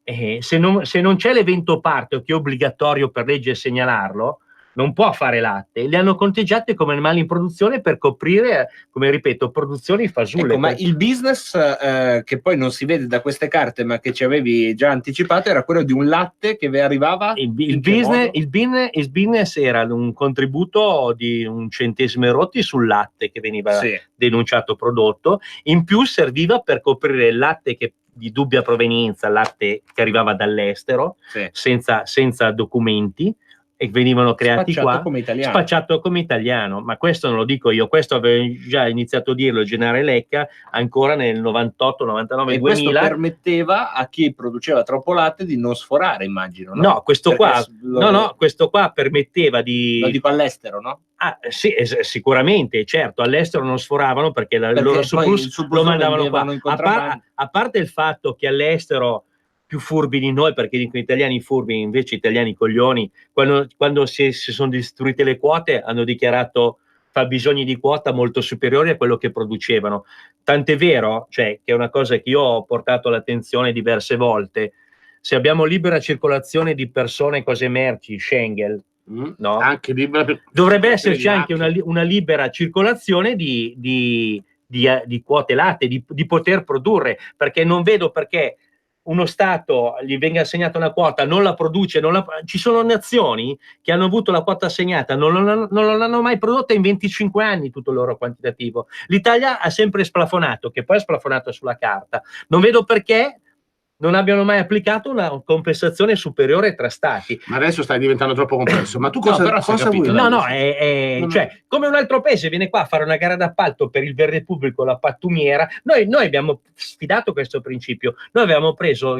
Se non c'è l'evento parto, che è obbligatorio per legge segnalarlo, non può fare latte. Li hanno conteggiati come animali in produzione per coprire, come ripeto, produzioni fasulle. Ecco, ma il business che poi non si vede da queste carte, ma che ci avevi già anticipato, era quello di un latte che vi arrivava? Il business era un contributo di 1 centesimo e rotti sul latte che veniva denunciato prodotto, in più serviva per coprire il latte di dubbia provenienza, latte che arrivava dall'estero, senza documenti, e venivano creati spacciato come italiano, ma questo non lo dico io, questo aveva già iniziato a dirlo il generale Lecca ancora nel 98, 99, e 2000. Questo permetteva a chi produceva troppo latte di non sforare, immagino, no? No, questo qua permetteva di... Lo dico all'estero, no? Ah, sì, sicuramente, certo, all'estero non sforavano perché loro lo mandavano qua. A parte il fatto che all'estero più furbi di noi, perché dicono italiani furbi, invece italiani coglioni, quando si sono distrutte le quote hanno dichiarato fabbisogni di quota molto superiori a quello che producevano. Tant'è vero, che è una cosa che io ho portato all'attenzione diverse volte, se abbiamo libera circolazione di persone, cose e merci, Schengen, no? Anche dovrebbe esserci anche una libera circolazione di quote latte, di poter produrre, perché non vedo perché uno Stato gli venga assegnata una quota, non la produce, ci sono nazioni che hanno avuto la quota assegnata, non l'hanno mai prodotta in 25 anni tutto il loro quantitativo. L'Italia ha sempre splafonato, che poi è splafonato sulla carta. Non vedo perché non abbiano mai applicato una compensazione superiore tra stati. Ma adesso stai diventando troppo complesso. Ma tu cosa vuoi? Cioè, come un altro paese viene qua a fare una gara d'appalto per il verde pubblico, la pattumiera, noi abbiamo sfidato questo principio. Noi avevamo preso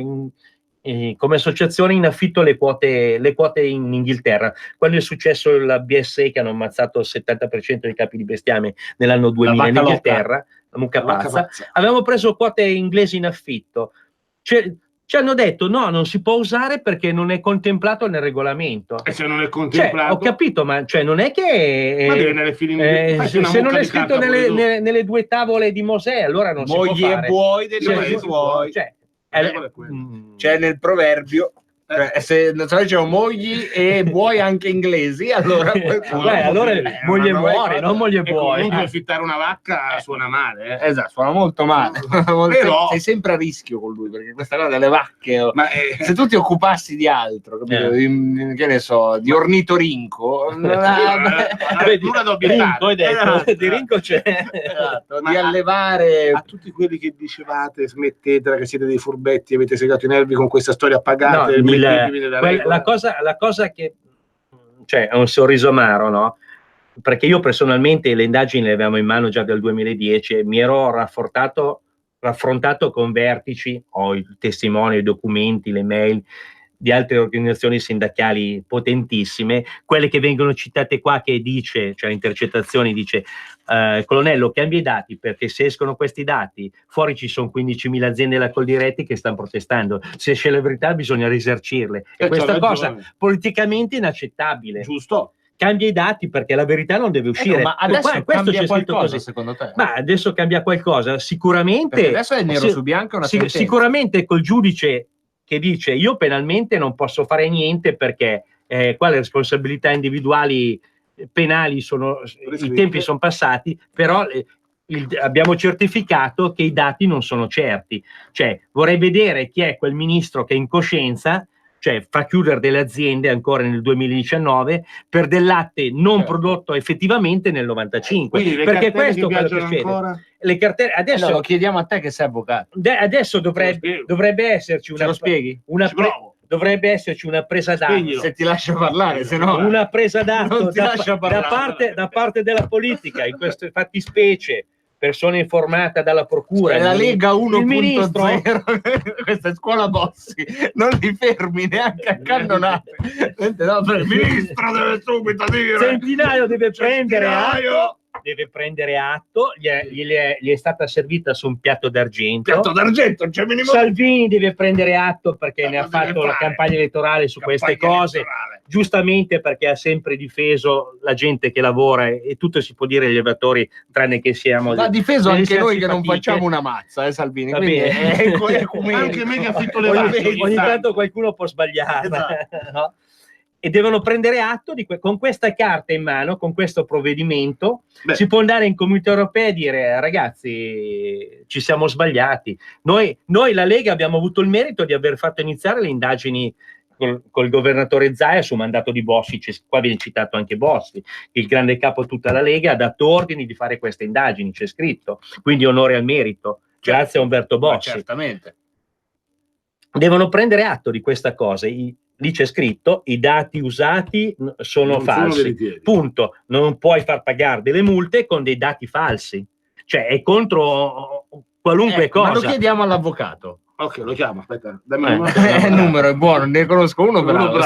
come associazione in affitto le quote in Inghilterra, quando è successo la BSE che hanno ammazzato il 70% dei capi di bestiame nell'anno 2000 in Inghilterra, la mucca pazza, avevamo preso quote inglesi in affitto. Ci hanno detto no, non si può usare perché non è contemplato nel regolamento. E se non è contemplato? Ho capito, ma non è che se non è scritto nelle 2 tavole di Mosè, allora non si può fare. Mogli e buoi dei tuoi. C'è nel proverbio. Se c'erano mogli e buoi anche inglesi, allora moglie e buoi, non moglie e buoi. Comunque affittare una vacca suona male. Esatto, suona molto male. Però sei sempre a rischio con lui, perché questa cosa delle vacche, se tu ti occupassi di altro, capito? Che ne so, di ornitorinco, di rinco c'è, di allevare. A tutti quelli che dicevate smettetela che siete dei furbetti, avete segato i nervi con questa storia appagata. La cosa che è un sorriso amaro, no? Perché io personalmente le indagini le avevamo in mano già dal 2010 e mi ero rafforzato raffrontato con vertici, ho i testimoni, i documenti, le mail di altre organizzazioni sindacali potentissime, quelle che vengono citate qua, che dice, cioè intercettazioni, dice colonnello, cambia i dati, perché se escono questi dati fuori ci sono 15.000 aziende della Coldiretti che stanno protestando, se esce la verità bisogna risarcirle, e questa cosa politicamente inaccettabile. Giusto. Cambia i dati perché la verità non deve uscire. Ma adesso cambia qualcosa, secondo te? Ma adesso cambia qualcosa, sicuramente. Perché adesso è nero su bianco una sentenza. Sicuramente col giudice che dice io penalmente non posso fare niente perché qua le responsabilità individuali penali sono, i tempi sono passati, però abbiamo certificato che i dati non sono certi. Cioè vorrei vedere chi è quel ministro che è in coscienza, cioè fa chiudere delle aziende ancora nel 2019 per del latte non prodotto effettivamente nel 95. Perché questo è quello che succede. Le cartelle adesso lo chiediamo a te che sei avvocato. Adesso dovrebbe esserci una, lo spieghi? Dovrebbe esserci una presa d'atto. Se ti lascio parlare, se no una presa d'atto da parte della politica in queste fattispecie. Persona informata dalla procura. È la Lega 1.0. Questa è scuola Bossi. Non li fermi neanche a cannonate. Il ministro deve subito dire. Centinaio deve prendere atto. Deve prendere atto, gli è stata servita su un piatto d'argento. Piatto d'argento, c'è minimo. Salvini deve prendere atto perché ne ha fatto la campagna elettorale su queste cose. Giustamente, perché ha sempre difeso la gente che lavora e tutto si può dire agli evasori, tranne che siamo. Ha difeso anche noi che non facciamo una mazza, Salvini. Anche me che affitto le vacche. Ogni tanto qualcuno può sbagliare. Esatto. No? E devono prendere atto con questa carta in mano, con questo provvedimento. Si può andare in Comunità Europea e dire ragazzi ci siamo sbagliati. Noi la Lega abbiamo avuto il merito di aver fatto iniziare le indagini col governatore Zaia su mandato di Bossi. Qua viene citato anche Bossi, il grande capo tutta la Lega ha dato ordini di fare queste indagini, c'è scritto, quindi onore al merito, grazie a Umberto Bossi. Certamente. Devono prendere atto di questa cosa. Lì c'è scritto i dati usati sono falsi, punto. Non puoi far pagare delle multe con dei dati falsi, cioè è contro qualunque cosa. Ma lo chiediamo all'avvocato. Ok, lo chiamo, aspetta. Il numero è buono, ne conosco uno bravo.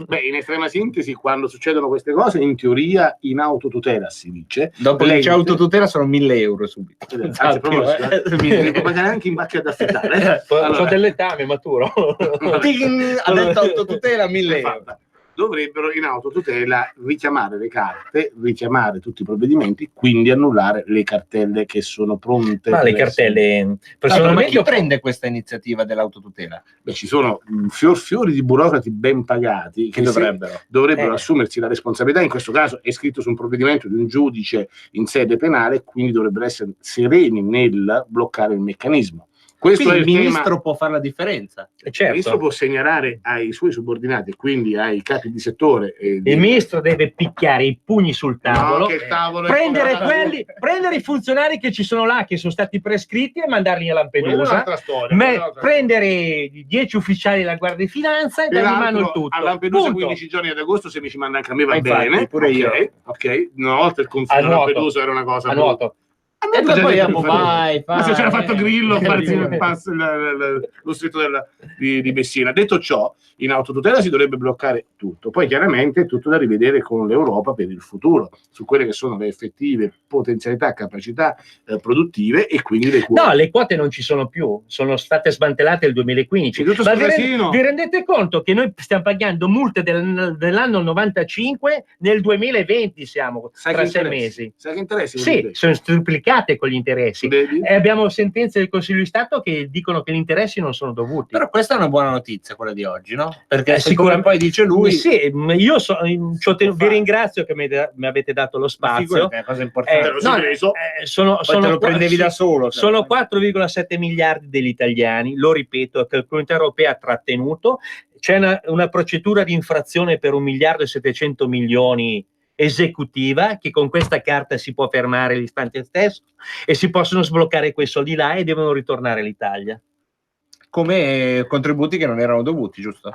Beh, in estrema sintesi, quando succedono queste cose, in teoria in autotutela si dice. Dopo che c'è autotutela sono 1.000 euro subito. Ne può pagare anche in macchina da affittare. Sono dell'etame maturo. Ha detto autotutela 1.000 euro. Dovrebbero in autotutela richiamare le carte, richiamare tutti i provvedimenti, quindi annullare le cartelle che sono pronte. Ma le cartelle personalmente chi prende questa iniziativa dell'autotutela? Beh, ci sono fiori di burocrati ben pagati che dovrebbero assumersi la responsabilità. In questo caso è scritto su un provvedimento di un giudice in sede penale, quindi dovrebbero essere sereni nel bloccare il meccanismo. Questo quindi il ministro può fare la differenza. Certo. Il ministro può segnalare ai suoi subordinati, quindi ai capi di settore. Il ministro deve picchiare i pugni sul tavolo, prendere i funzionari che ci sono là, che sono stati prescritti, e mandarli a Lampedusa. Prendere 10 ufficiali della Guardia di Finanza e dargli in mano il tutto. A Lampedusa 15 giorni ad agosto, se mi ci manda anche a me va bene. Pure io. Ok, una volta il confine a Lampedusa era una cosa. A nuoto. E poi vai. Ma se c'era fatto Grillo lo stretto di Messina. Detto ciò, in autotutela si dovrebbe bloccare tutto. Poi chiaramente è tutto da rivedere con l'Europa per il futuro, su quelle che sono le effettive potenzialità, capacità produttive, e quindi le quote. No, le quote non ci sono più, sono state smantellate nel 2015. Ma vi rendete conto che noi stiamo pagando multe dell'anno 95 nel 2020 siamo, tra 6 mesi. Sai che interessi? Sì, sono triplicate con gli interessi. E abbiamo sentenze del Consiglio di Stato che dicono che gli interessi non sono dovuti. Però questa è una buona notizia, quella di oggi, no? Perché sicuramente poi dice lui. Sì, io vi ringrazio che mi avete dato lo spazio. È una cosa importante. Te lo prendevi da solo. Sono 4,7 miliardi degli italiani, lo ripeto, che la Comunità Europea ha trattenuto. C'è una procedura di infrazione per 1 miliardo e 700 milioni esecutiva, che con questa carta si può fermare l'istante stesso e si possono sbloccare quei soldi là e devono ritornare all'Italia. come contributi che non erano dovuti, giusto?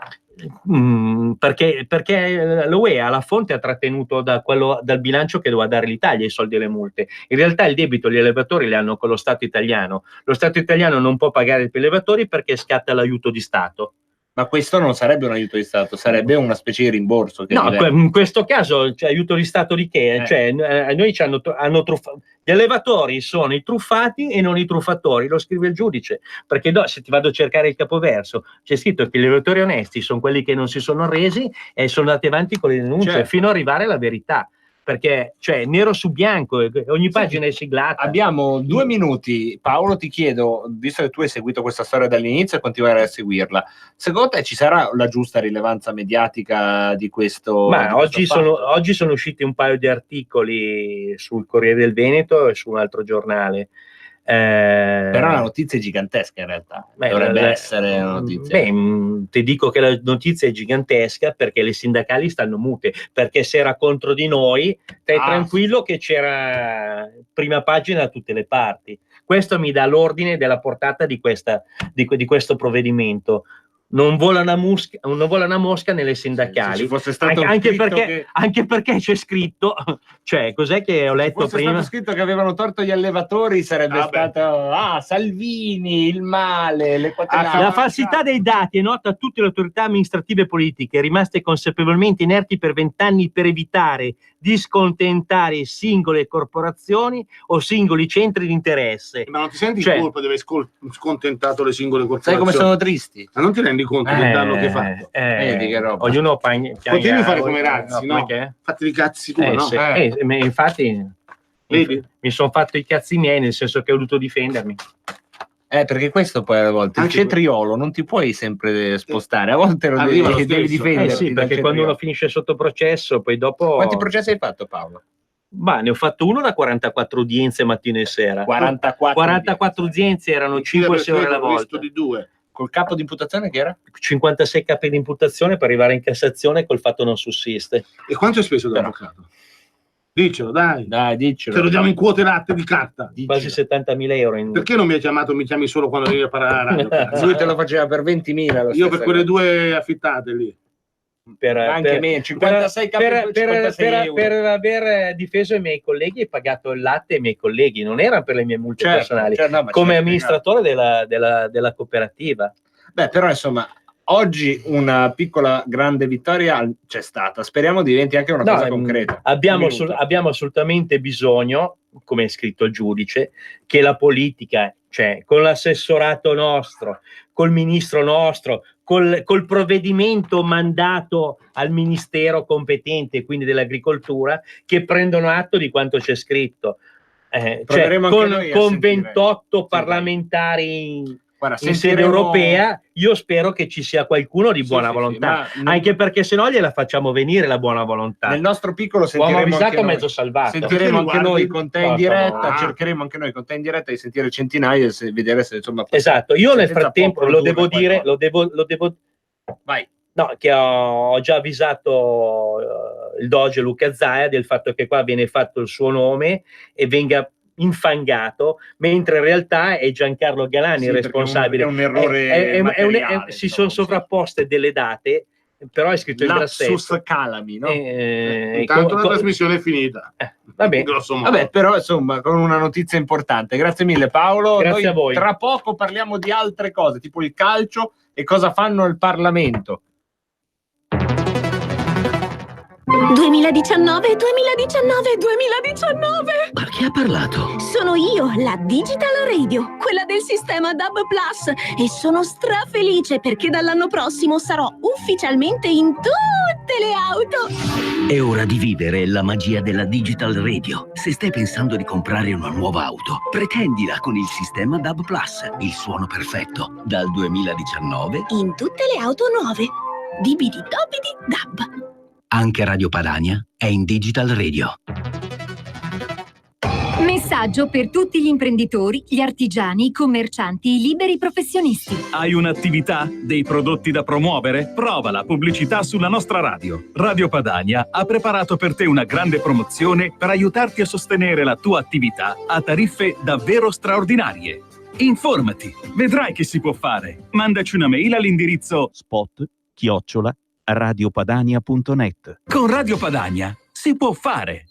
Perché l'UE alla fonte ha trattenuto dal bilancio che doveva dare l'Italia i soldi e le multe. In realtà il debito gli allevatori li hanno con lo Stato italiano. Lo Stato italiano non può pagare per gli allevatori perché scatta l'aiuto di Stato. Ma questo non sarebbe un aiuto di Stato, sarebbe una specie di rimborso. No, in questo caso aiuto di Stato di che? Cioè, noi hanno truffato. Gli allevatori sono i truffati e non i truffatori, lo scrive il giudice, perché se ti vado a cercare il capoverso c'è scritto che gli allevatori onesti sono quelli che non si sono arresi e sono andati avanti con le denunce fino ad arrivare alla verità. Perché, cioè, nero su bianco, ogni pagina è siglata. Abbiamo 2 minuti. Paolo, ti chiedo, visto che tu hai seguito questa storia dall'inizio e continuerai a seguirla, secondo te ci sarà la giusta rilevanza mediatica di questo? Ma oggi sono usciti un paio di articoli sul Corriere del Veneto e su un altro giornale. Però la notizia è gigantesca in realtà. Dovrebbe essere una notizia. Ti dico che la notizia è gigantesca perché le sindacali stanno mute, perché se era contro di noi stai tranquillo che c'era prima pagina da tutte le parti. Questo mi dà l'ordine della portata di questo provvedimento. Non vola una mosca nelle sindacali, anche perché c'è scritto, cioè cos'è che ho letto prima? Se prima? Stato scritto che avevano torto gli allevatori sarebbe stato Salvini, il male, le la falsità dei dati è nota a tutte le autorità amministrative e politiche rimaste consapevolmente inerti per 20 anni per evitare di scontentare singole corporazioni o singoli centri di interesse. Ma non ti senti in colpa di aver scontentato le singole corporazioni? Sai come sono tristi? Ma non ti rendi conto del danno che hai fatto? Vedi che roba. Ognuno continui a fare come Razzi, no? Fatti i cazzi tu, no? Sì. Infatti vedi? Mi sono fatto i cazzi miei, nel senso che ho voluto difendermi. Perché questo poi a volte il cetriolo non ti puoi sempre spostare, a volte lo devi difendere. Sì, perché quando uno finisce sotto processo, poi dopo. Quanti processi hai fatto, Paolo? Ma ne ho fatto uno da 44 udienze mattino e sera. 44 udienze erano 5-6 ore alla volta. Di 2. Col capo di imputazione che era? 56 capi di imputazione per arrivare in Cassazione col fatto non sussiste. E quanto hai speso dall'avvocato? Dicelo, dai. Dicelo. Te lo diamo in quote latte di carta. Quasi 70.000 euro. Perché non mi hai chiamato, mi chiami solo quando devi parlare alla radio? Lui te lo faceva per 20.000. Io per quelle 2 affittate lì. Anche meno, 56 per aver difeso i miei colleghi e pagato il latte ai miei colleghi, non era per le mie multe personali, come amministratore della cooperativa. Beh, però insomma oggi una piccola grande vittoria c'è stata, speriamo diventi anche una cosa concreta. Abbiamo assolutamente bisogno, come è scritto il giudice, che la politica, cioè con l'assessorato nostro, col ministro nostro, col provvedimento mandato al ministero competente, quindi dell'agricoltura, che prendono atto di quanto c'è scritto. Cioè, con 28 parlamentari in sede europea, io spero che ci sia qualcuno di buona volontà, anche perché se no gliela facciamo venire la buona volontà. Nel nostro piccolo sentiremo anche mezzo salvato. Sentiremo anche noi con te in diretta, cercheremo anche noi con te in diretta di sentire Centinaio e vedere se insomma. Esatto, io nel frattempo lo devo dire, vai. No, che ho già avvisato il Doge Luca Zaia del fatto che qua viene fatto il suo nome e venga infangato, mentre in realtà è Giancarlo Galani il responsabile. È un errore si sono sovrapposte delle date, però è scritto in grassetto. Lapsus calami, no? Intanto la trasmissione è finita. Vabbè, però insomma con una notizia importante. Grazie mille Paolo. Grazie a voi. Tra poco parliamo di altre cose, tipo il calcio e cosa fanno il Parlamento. 2019. Ma chi ha parlato? Sono io, la Digital Radio, quella del sistema DAB+, e sono strafelice perché dall'anno prossimo sarò ufficialmente in tutte le auto. È ora di vivere la magia della Digital Radio. Se stai pensando di comprare una nuova auto, pretendila con il sistema DAB+, il suono perfetto. Dal 2019 in tutte le auto nuove. Dibidi dobidi DAB. Anche Radio Padania è in Digital Radio. Messaggio per tutti gli imprenditori, gli artigiani, i commercianti, i liberi professionisti. Hai un'attività? Dei prodotti da promuovere? Prova la pubblicità sulla nostra radio. Radio Padania ha preparato per te una grande promozione per aiutarti a sostenere la tua attività a tariffe davvero straordinarie. Informati, vedrai che si può fare. Mandaci una mail all'indirizzo spot@radiopadania.net. Con Radio Padania si può fare.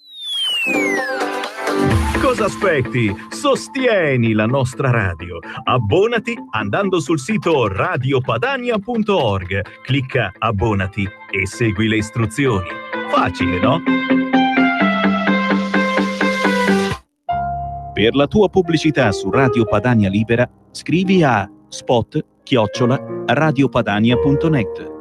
Cosa aspetti? Sostieni la nostra radio. Abbonati andando sul sito radiopadania.org. Clicca abbonati e segui le istruzioni. Facile, no? Per la tua pubblicità su Radio Padania Libera, scrivi a spot@radiopadania.net.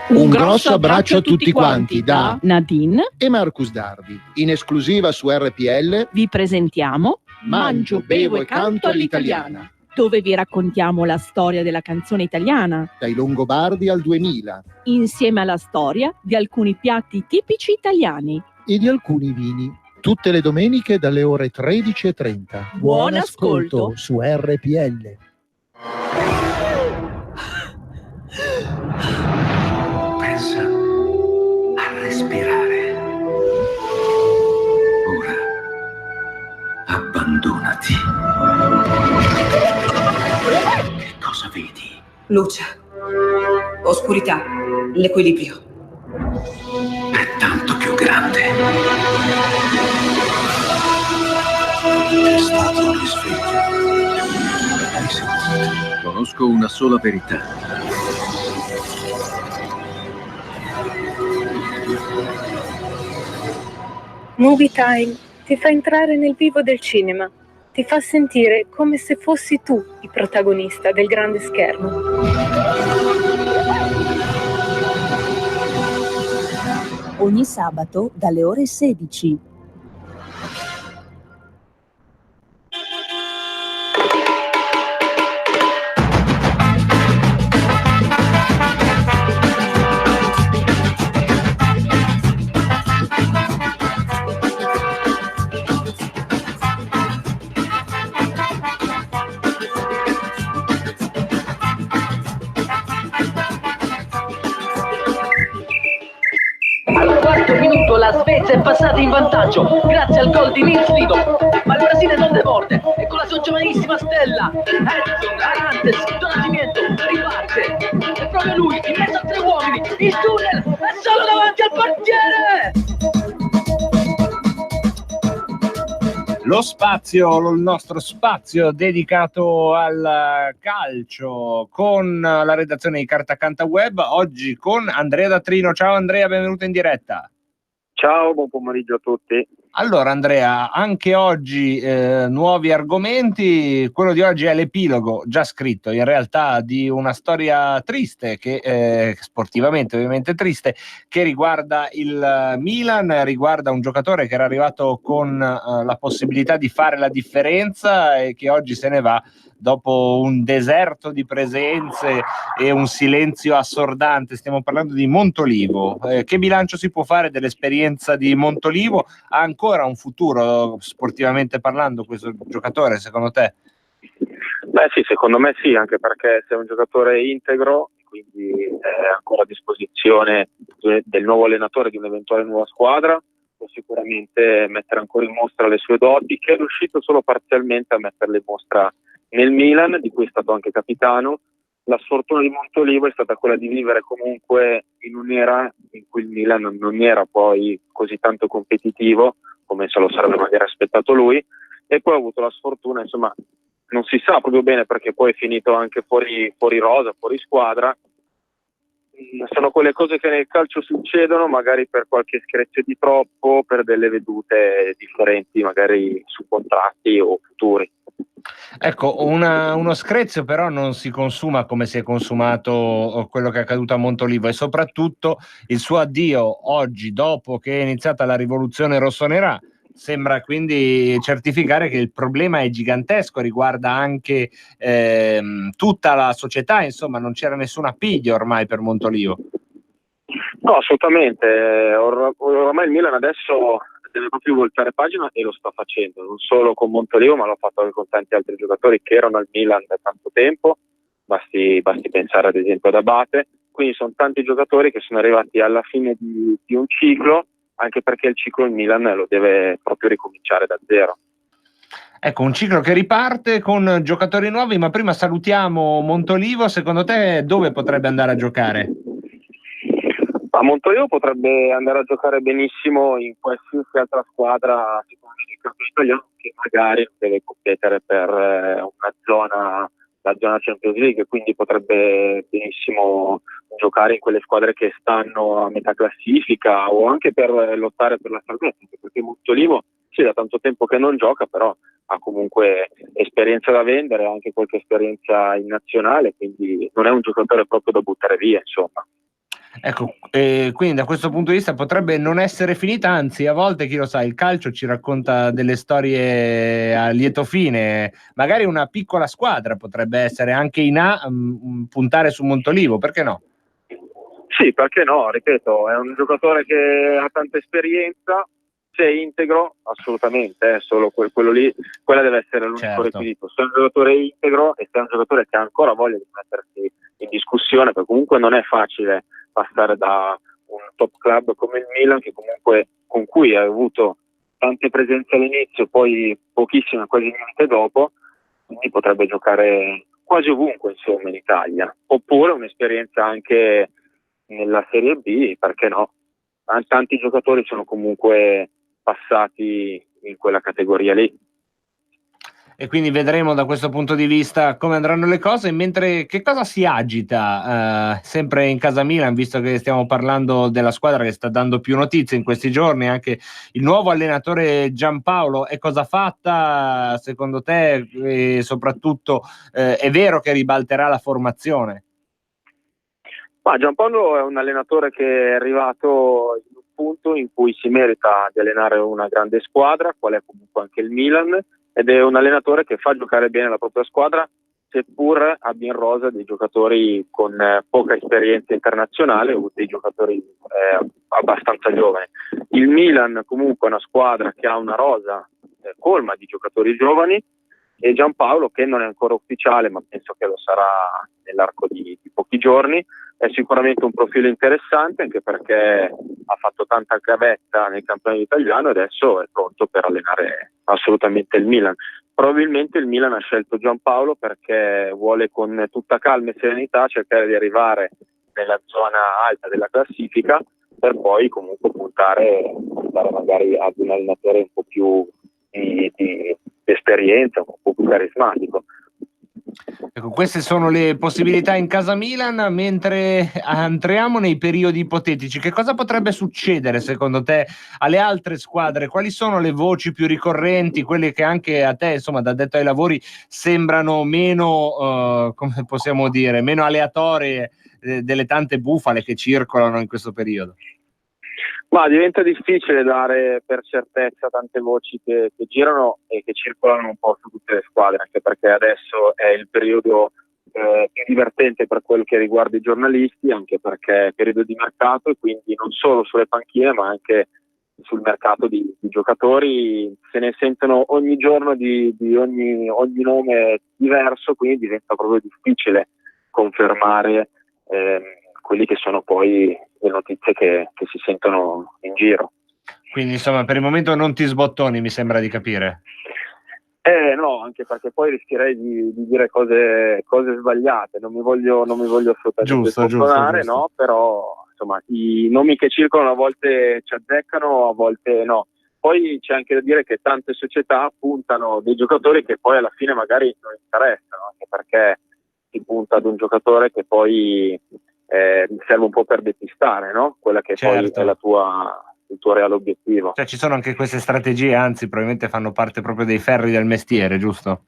Un grosso abbraccio a tutti quanti da Nadine e Marcus Dardi. In esclusiva su RPL vi presentiamo Mangio, bevo e canto all'italiana, dove vi raccontiamo la storia della canzone italiana, dai Longobardi al 2000, insieme alla storia di alcuni piatti tipici italiani e di alcuni vini. Tutte le domeniche dalle ore 13:30. Buon ascolto su RPL. Pensa a respirare. Ora abbandonati. Che cosa vedi? Luce, oscurità, l'equilibrio. È tanto più grande. È stato un risveglio. Hai sentito? Conosco una sola verità. Movie Time ti fa entrare nel vivo del cinema, ti fa sentire come se fossi tu il protagonista del grande schermo. Ogni sabato dalle ore 16. Minuto la Svezia è passata in vantaggio grazie al gol di Nils Lido, ma il Brasile non demorde e con la sua giovanissima stella Edson Arantes do Nascimento riparte, è proprio lui in mezzo a 3 uomini, il tunnel è solo davanti al portiere. Lo spazio, il nostro spazio dedicato al calcio con la redazione di Carta Canta Web, oggi con Andrea da Trino. Ciao Andrea, benvenuto in diretta. Ciao, buon pomeriggio a tutti. Allora Andrea, anche oggi nuovi argomenti. Quello di oggi è l'epilogo, già scritto in realtà, di una storia triste, che sportivamente ovviamente triste, che riguarda il Milan, riguarda un giocatore che era arrivato con la possibilità di fare la differenza e che oggi se ne va dopo un deserto di presenze e un silenzio assordante. Stiamo parlando di Montolivo. Che bilancio si può fare dell'esperienza di Montolivo? Ha ancora un futuro sportivamente parlando questo giocatore, secondo te? Beh sì, secondo me sì, anche perché sei un giocatore integro, quindi è ancora a disposizione del nuovo allenatore di un'eventuale nuova squadra, può sicuramente mettere ancora in mostra le sue doti, che è riuscito solo parzialmente a metterle in mostra nel Milan, di cui è stato anche capitano. La sfortuna di Montolivo è stata quella di vivere comunque in un'era in cui il Milan non era poi così tanto competitivo come se lo sarebbe magari aspettato lui, e poi ha avuto la sfortuna, insomma, non si sa proprio bene perché poi è finito anche fuori rosa, fuori squadra. Sono quelle cose che nel calcio succedono, magari per qualche screzio di troppo, per delle vedute differenti magari su contratti o futuri. Ecco, uno screzio però non si consuma come si è consumato quello che è accaduto a Montolivo, e soprattutto il suo addio oggi, dopo che è iniziata la rivoluzione rossonera, sembra quindi certificare che il problema è gigantesco, riguarda anche tutta la società, insomma non c'era nessun appiglio ormai per Montolivo. No, assolutamente, ormai il Milan adesso deve proprio voltare pagina, e lo sta facendo, non solo con Montolivo, ma l'ha fatto anche con tanti altri giocatori che erano al Milan da tanto tempo. Basti pensare ad esempio ad Abate. Quindi sono tanti giocatori che sono arrivati alla fine di un ciclo, anche perché il ciclo il Milan lo deve proprio ricominciare da zero. Ecco, un ciclo che riparte con giocatori nuovi, ma prima salutiamo Montolivo. Secondo te dove potrebbe andare a giocare? A Montolivo potrebbe andare a giocare benissimo in qualsiasi altra squadra, secondo me, del campionato italiano, che magari deve competere per la zona Champions League, quindi potrebbe benissimo giocare in quelle squadre che stanno a metà classifica o anche per lottare per la salvezza, perché Montolivo sì, da tanto tempo che non gioca, però ha comunque esperienza da vendere, anche qualche esperienza in nazionale, quindi non è un giocatore proprio da buttare via, insomma. Ecco, quindi da questo punto di vista potrebbe non essere finita, anzi a volte, chi lo sa, il calcio ci racconta delle storie a lieto fine. Magari una piccola squadra potrebbe essere anche in A, puntare su Montolivo, perché no? Sì, perché no, ripeto, è un giocatore che ha tanta esperienza, se è integro, assolutamente, solo quello lì, quella deve essere l'unico requisito. Se è un giocatore integro e se è un giocatore che ha ancora voglia di mettersi in discussione, perché comunque non è facile passare da un top club come il Milan, che comunque con cui ha avuto tante presenze all'inizio, poi pochissime, quasi niente dopo, quindi potrebbe giocare quasi ovunque, insomma, in Italia. Oppure un'esperienza anche nella Serie B, perché no? Tanti giocatori sono comunque passati in quella categoria lì. E quindi vedremo da questo punto di vista come andranno le cose. Mentre che cosa si agita sempre in casa Milan, visto che stiamo parlando della squadra che sta dando più notizie in questi giorni, anche il nuovo allenatore Giampaolo, è cosa fatta secondo te? E soprattutto è vero che ribalterà la formazione? Ma Giampaolo è un allenatore che è arrivato in un punto in cui si merita di allenare una grande squadra, qual è comunque anche il Milan, ed è un allenatore che fa giocare bene la propria squadra, seppur abbia in rosa dei giocatori con poca esperienza internazionale o dei giocatori abbastanza giovani. Il Milan comunque è una squadra che ha una rosa colma di giocatori giovani, e Giampaolo, che non è ancora ufficiale, ma penso che lo sarà nell'arco di pochi giorni, è sicuramente un profilo interessante, anche perché ha fatto tanta gavetta nel campionato italiano e adesso è pronto per allenare assolutamente il Milan. Probabilmente il Milan ha scelto Giampaolo perché vuole con tutta calma e serenità cercare di arrivare nella zona alta della classifica, per poi comunque puntare magari ad un allenatore un po' più di esperienza, un po' più carismatico. Ecco, queste sono le possibilità in casa Milan. Mentre entriamo nei periodi ipotetici, che cosa potrebbe succedere secondo te alle altre squadre? Quali sono le voci più ricorrenti, quelle che anche a te, insomma, da addetto ai lavori, sembrano meno, come possiamo dire, meno aleatorie delle tante bufale che circolano in questo periodo? Ma diventa difficile dare per certezza tante voci che girano e che circolano un po' su tutte le squadre, anche perché adesso è il periodo più divertente per quello che riguarda i giornalisti, anche perché è periodo di mercato e quindi non solo sulle panchine ma anche sul mercato di giocatori se ne sentono ogni giorno di ogni nome diverso, quindi diventa proprio difficile confermare quelli che sono poi le notizie che si sentono in giro. Quindi insomma per il momento non ti sbottoni, mi sembra di capire. No, anche perché poi rischierei di dire cose sbagliate, non mi voglio assolutamente sbottonare, no? Però insomma i nomi che circolano a volte ci azzeccano, a volte no. Poi c'è anche da dire che tante società puntano dei giocatori che poi alla fine magari non interessano, anche perché si punta ad un giocatore che poi serve un po' per depistare, no? Quella che poi è il tuo reale obiettivo. Cioè ci sono anche queste strategie, anzi probabilmente fanno parte proprio dei ferri del mestiere, giusto?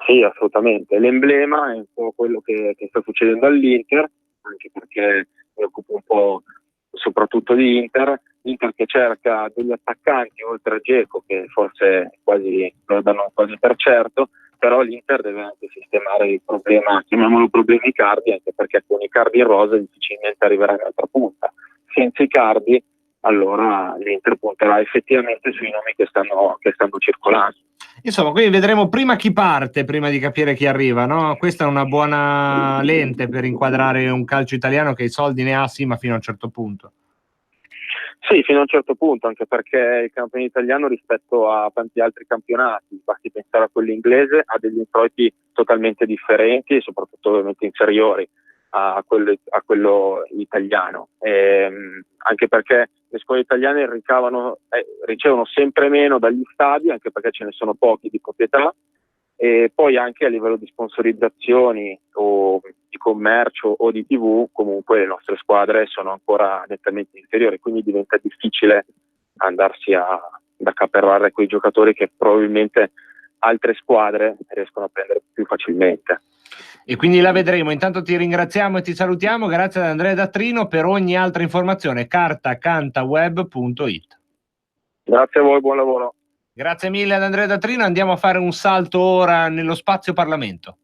Sì, assolutamente. L'emblema è un po' quello che sta succedendo all'Inter, anche perché mi occupo un po' soprattutto di Inter che cerca degli attaccanti oltre a Dzeko, che forse lo danno quasi per certo, però l'Inter deve anche sistemare il problema, chiamiamolo problema Icardi, anche perché con Icardi in rosa difficilmente arriverà in altra punta. Senza Icardi allora l'Inter punterà effettivamente sui nomi che stanno circolando. Insomma, quindi vedremo prima chi parte, prima di capire chi arriva, no? Questa è una buona lente per inquadrare un calcio italiano che i soldi ne ha, sì, ma fino a un certo punto. Sì, fino a un certo punto, anche perché il campionato italiano rispetto a tanti altri campionati, basti pensare a quello inglese, ha degli introiti totalmente differenti e soprattutto ovviamente inferiori a quello italiano, anche perché le scuole italiane ricevono sempre meno dagli stadi, anche perché ce ne sono pochi di proprietà, e poi anche a livello di sponsorizzazioni o di commercio o di TV comunque le nostre squadre sono ancora nettamente inferiori, quindi diventa difficile andarsi ad accaparrare quei giocatori che probabilmente altre squadre riescono a prendere più facilmente. E quindi la vedremo. Intanto ti ringraziamo e ti salutiamo. Grazie ad Andrea Dattrino. Per ogni altra informazione cartacantaweb.it. Grazie a voi, buon lavoro. Grazie mille ad Andrea Dattrino. Andiamo a fare un salto ora nello spazio Parlamento.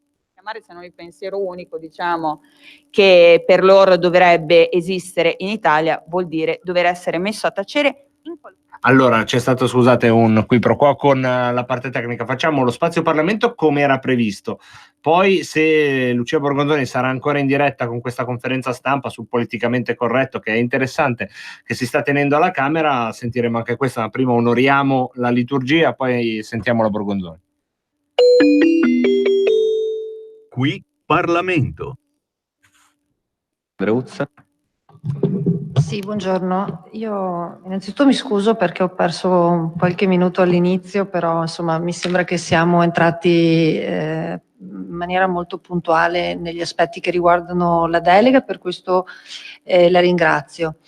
Se non il pensiero unico, diciamo, che per loro dovrebbe esistere in Italia, vuol dire dover essere messo a tacere in Allora, c'è stato, scusate, un qui pro quo con la parte tecnica. Facciamo lo spazio Parlamento come era previsto. Poi, se Lucia Borgonzoni sarà ancora in diretta con questa conferenza stampa sul politicamente corretto, che è interessante, che si sta tenendo alla Camera, sentiremo anche questa. Ma prima onoriamo la liturgia, poi sentiamo la Borgonzoni. Qui Parlamento. Breuzza. Sì, buongiorno. Io innanzitutto mi scuso perché ho perso qualche minuto all'inizio, però insomma mi sembra che siamo entrati in maniera molto puntuale negli aspetti che riguardano la delega, per questo la ringrazio.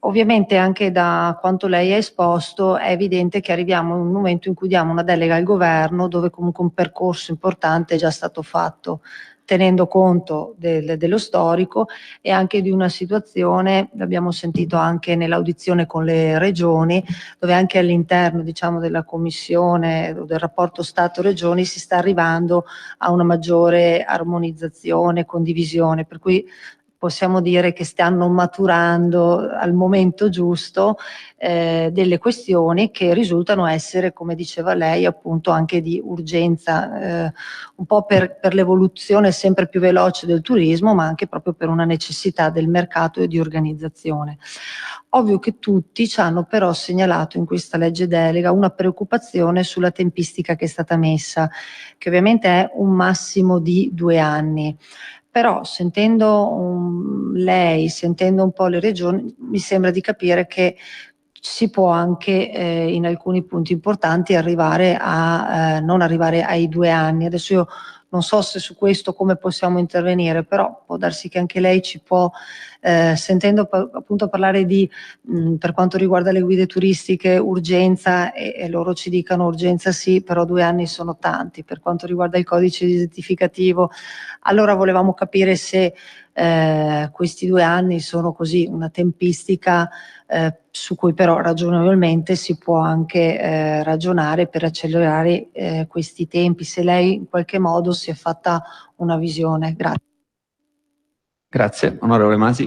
Ovviamente anche da quanto lei ha esposto è evidente che arriviamo in un momento in cui diamo una delega al governo dove comunque un percorso importante è già stato fatto, tenendo conto dello storico e anche di una situazione, l'abbiamo sentito anche nell'audizione con le regioni, dove anche all'interno, diciamo, della commissione o del rapporto Stato-Regioni si sta arrivando a una maggiore armonizzazione, condivisione, per cui possiamo dire che stanno maturando al momento giusto delle questioni che risultano essere, come diceva lei, appunto anche di urgenza, un po' per l'evoluzione sempre più veloce del turismo, ma anche proprio per una necessità del mercato e di organizzazione. Ovvio che tutti ci hanno però segnalato in questa legge delega una preoccupazione sulla tempistica che è stata messa, che ovviamente è un massimo di 2 anni. Però sentendo lei, sentendo un po' le regioni, mi sembra di capire che si può anche in alcuni punti importanti arrivare a non arrivare ai 2 anni. Adesso io non so se su questo come possiamo intervenire, però può darsi che anche lei ci può, sentendo appunto parlare di, per quanto riguarda le guide turistiche, urgenza, e loro ci dicano urgenza sì, però 2 anni sono tanti. Per quanto riguarda il codice identificativo, allora volevamo capire se questi 2 anni sono così una tempistica su cui però ragionevolmente si può anche ragionare per accelerare questi tempi, se lei in qualche modo si è fatta una visione. Grazie. Grazie. Onorevole Masi.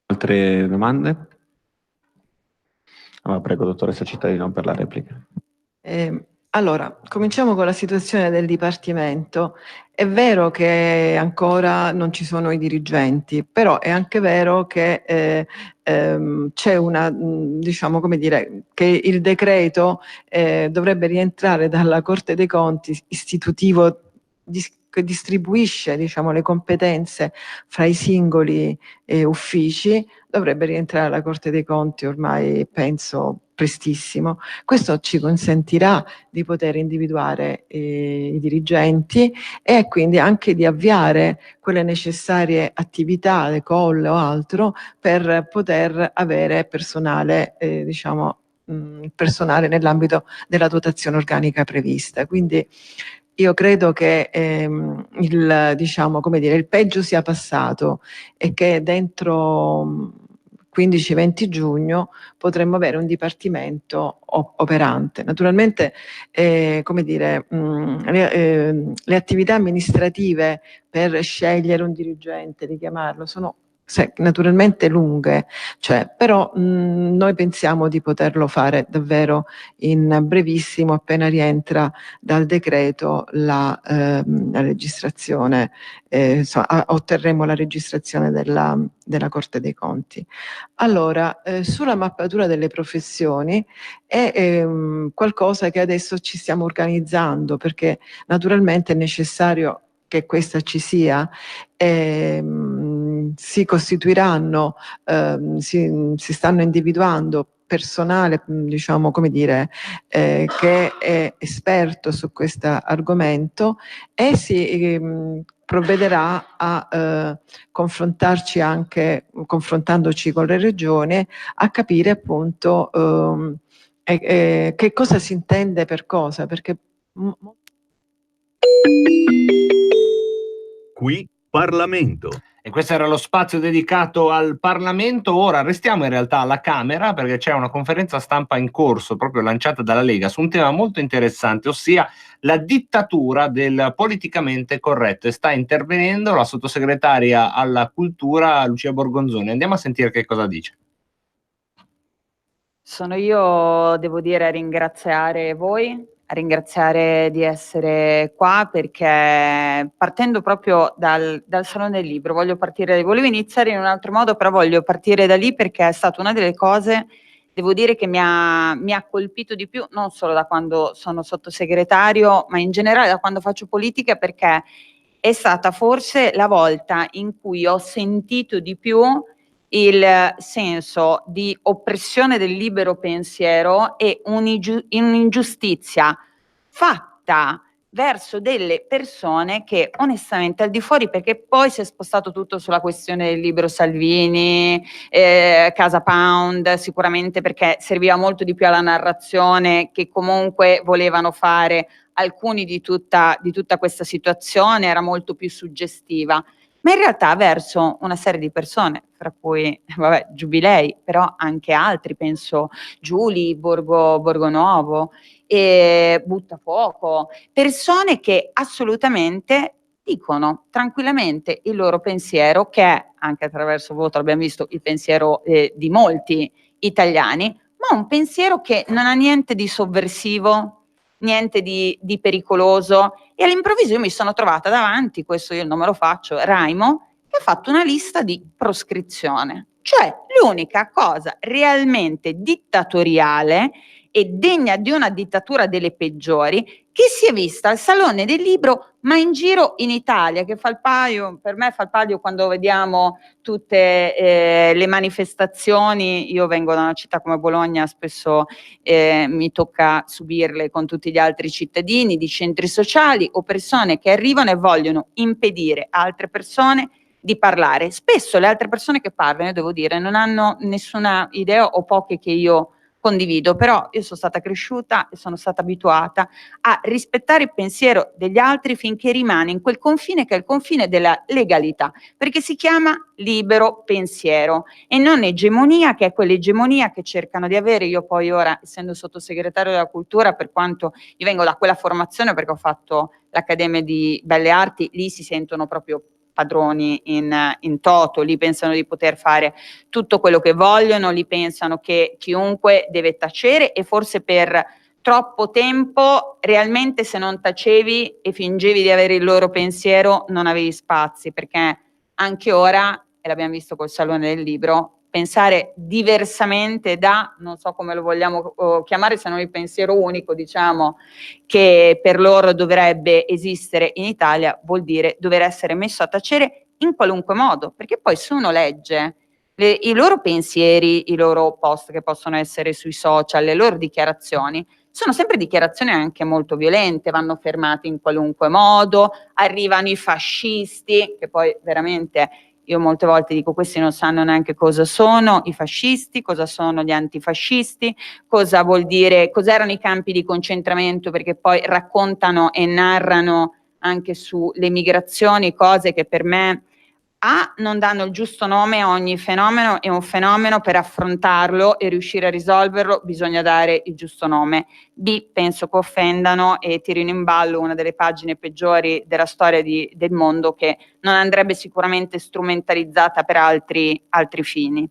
Altre domande? Allora, prego, dottoressa Cittadino, per la replica. Allora, cominciamo con la situazione del Dipartimento. È vero che ancora non ci sono i dirigenti, però è anche vero che c'è una, diciamo, come dire, che il decreto dovrebbe rientrare dalla Corte dei Conti istitutivo che distribuisce, diciamo, le competenze fra i singoli uffici, dovrebbe rientrare alla Corte dei Conti ormai, penso, prestissimo. Questo ci consentirà di poter individuare i dirigenti e quindi anche di avviare quelle necessarie attività, le call o altro, per poter avere personale, diciamo, personale nell'ambito della dotazione organica prevista. Quindi io credo che diciamo, come dire, il peggio sia passato e che dentro 15-20 giugno potremmo avere un dipartimento operante. Naturalmente, come dire, le attività amministrative per scegliere un dirigente, richiamarlo, sono naturalmente lunghe, però noi pensiamo di poterlo fare davvero in brevissimo, appena rientra dal decreto la registrazione, otterremo la registrazione della Corte dei Conti. Allora, sulla mappatura delle professioni è qualcosa che adesso ci stiamo organizzando, perché naturalmente è necessario che questa ci sia. Si costituiranno, si stanno individuando personale, diciamo, come dire, che è esperto su questo argomento, e si provvederà a confrontarci anche, confrontandoci con le regioni, a capire appunto che cosa si intende per cosa, perché qui Parlamento. E questo era lo spazio dedicato al Parlamento. Ora restiamo in realtà alla Camera, perché c'è una conferenza stampa in corso proprio lanciata dalla Lega su un tema molto interessante, ossia la dittatura del politicamente corretto, e sta intervenendo la sottosegretaria alla cultura Lucia Borgonzoni. Andiamo a sentire che cosa dice. Sono io, devo dire, a ringraziare voi, a ringraziare di essere qua, perché partendo proprio dal Salone del Libro, volevo iniziare in un altro modo, però voglio partire da lì, perché è stata una delle cose, devo dire, che mi ha colpito di più, non solo da quando sono sottosegretario, ma in generale da quando faccio politica, perché è stata forse la volta in cui ho sentito di più il senso di oppressione del libero pensiero e un'ingiustizia fatta verso delle persone che onestamente, al di fuori, perché poi si è spostato tutto sulla questione del libro Salvini, Casa Pound, sicuramente perché serviva molto di più alla narrazione che comunque volevano fare alcuni di tutta questa situazione, era molto più suggestiva. Ma in realtà verso una serie di persone, fra cui Giubilei, però anche altri, penso Giuli, Borgonovo e Buttafuoco, persone che assolutamente dicono tranquillamente il loro pensiero, che è, anche attraverso il voto abbiamo visto il pensiero di molti italiani, ma un pensiero che non ha niente di sovversivo, niente di pericoloso. E all'improvviso io mi sono trovata davanti, questo io non me lo faccio, Raimo, che ha fatto una lista di proscrizione, cioè l'unica cosa realmente dittatoriale e degna di una dittatura delle peggiori che si è vista al Salone del Libro, ma in giro in Italia, che fa il paio, per me fa il paio quando vediamo tutte le manifestazioni. Io vengo da una città come Bologna, spesso mi tocca subirle con tutti gli altri cittadini di centri sociali o persone che arrivano e vogliono impedire a altre persone di parlare. Spesso le altre persone che parlano, devo dire, non hanno nessuna idea o poche che io condivido, però io sono stata cresciuta e sono stata abituata a rispettare il pensiero degli altri finché rimane in quel confine che è il confine della legalità, perché si chiama libero pensiero e non egemonia, che è quell'egemonia che cercano di avere. Io poi ora, essendo sottosegretario della cultura, per quanto io vengo da quella formazione, perché ho fatto l'Accademia di Belle Arti, lì si sentono proprio padroni in toto, lì pensano di poter fare tutto quello che vogliono, lì pensano che chiunque deve tacere, e forse per troppo tempo realmente se non tacevi e fingevi di avere il loro pensiero non avevi spazi, perché anche ora, e l'abbiamo visto col Salone del Libro, pensare diversamente da, non so come lo vogliamo chiamare se non il pensiero unico, diciamo, che per loro dovrebbe esistere in Italia, vuol dire dover essere messo a tacere in qualunque modo, perché poi se uno legge i loro pensieri, i loro post che possono essere sui social, le loro dichiarazioni, sono sempre dichiarazioni anche molto violente, vanno fermati in qualunque modo, arrivano i fascisti, che poi veramente... Io molte volte dico, questi non sanno neanche cosa sono i fascisti, cosa sono gli antifascisti, cosa vuol dire, cos'erano i campi di concentramento, perché poi raccontano e narrano anche sulle migrazioni cose che per me non danno il giusto nome a ogni fenomeno, e un fenomeno per affrontarlo e riuscire a risolverlo bisogna dare il giusto nome. B, penso che offendano e tirino in ballo una delle pagine peggiori della storia del mondo, che non andrebbe sicuramente strumentalizzata per altri fini.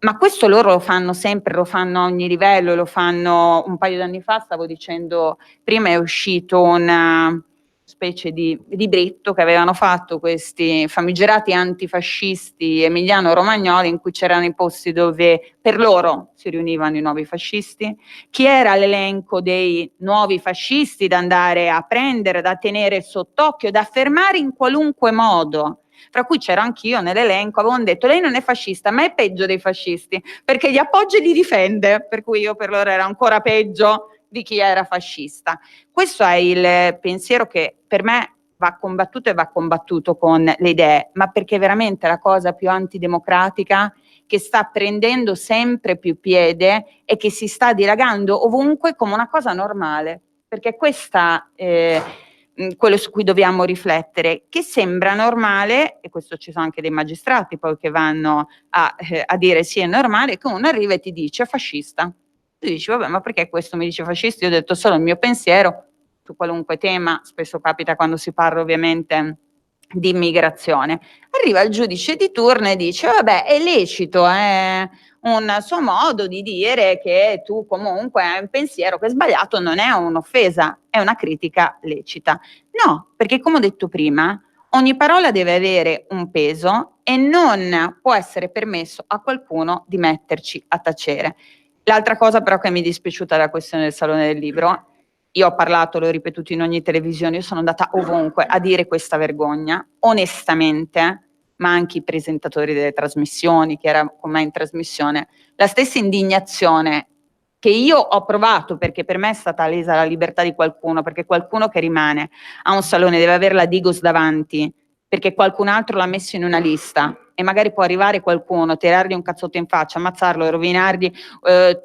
Ma questo loro lo fanno sempre, lo fanno a ogni livello, lo fanno. Un paio d'anni fa, stavo dicendo prima, è uscito una specie di libretto che avevano fatto questi famigerati antifascisti emiliano-romagnoli, in cui c'erano i posti dove per loro si riunivano i nuovi fascisti, chi era l'elenco dei nuovi fascisti da andare a prendere, da tenere sott'occhio, da fermare in qualunque modo. Tra cui c'ero anch'io nell'elenco, avevano detto lei non è fascista, ma è peggio dei fascisti, perché li appoggia e li difende, per cui io per loro ero ancora peggio di chi era fascista. Questo è il pensiero che per me va combattuto, e va combattuto con le idee, ma perché è veramente la cosa più antidemocratica che sta prendendo sempre più piede e che si sta dilagando ovunque come una cosa normale, perché questa quello su cui dobbiamo riflettere, che sembra normale, e questo ci sono anche dei magistrati poi che vanno a dire sì è normale, che uno arriva e ti dice fascista. Tu dici vabbè, ma perché questo mi dice fascista? Io ho detto solo il mio pensiero su qualunque tema, spesso capita quando si parla ovviamente di immigrazione. Arriva il giudice di turno e dice vabbè, è lecito, è un suo modo di dire che tu comunque hai un pensiero che è sbagliato, non è un'offesa, è una critica lecita. No, perché come ho detto prima, ogni parola deve avere un peso e non può essere permesso a qualcuno di metterci a tacere. L'altra cosa però che mi è dispiaciuta della questione del Salone del Libro, io ho parlato, l'ho ripetuto in ogni televisione, io sono andata ovunque a dire questa vergogna, onestamente, ma anche i presentatori delle trasmissioni, che era con me in trasmissione, la stessa indignazione che io ho provato, perché per me è stata lesa la libertà di qualcuno, perché qualcuno che rimane a un salone deve avere la Digos davanti, perché qualcun altro l'ha messo in una lista, e magari può arrivare qualcuno, tirargli un cazzotto in faccia, ammazzarlo e rovinargli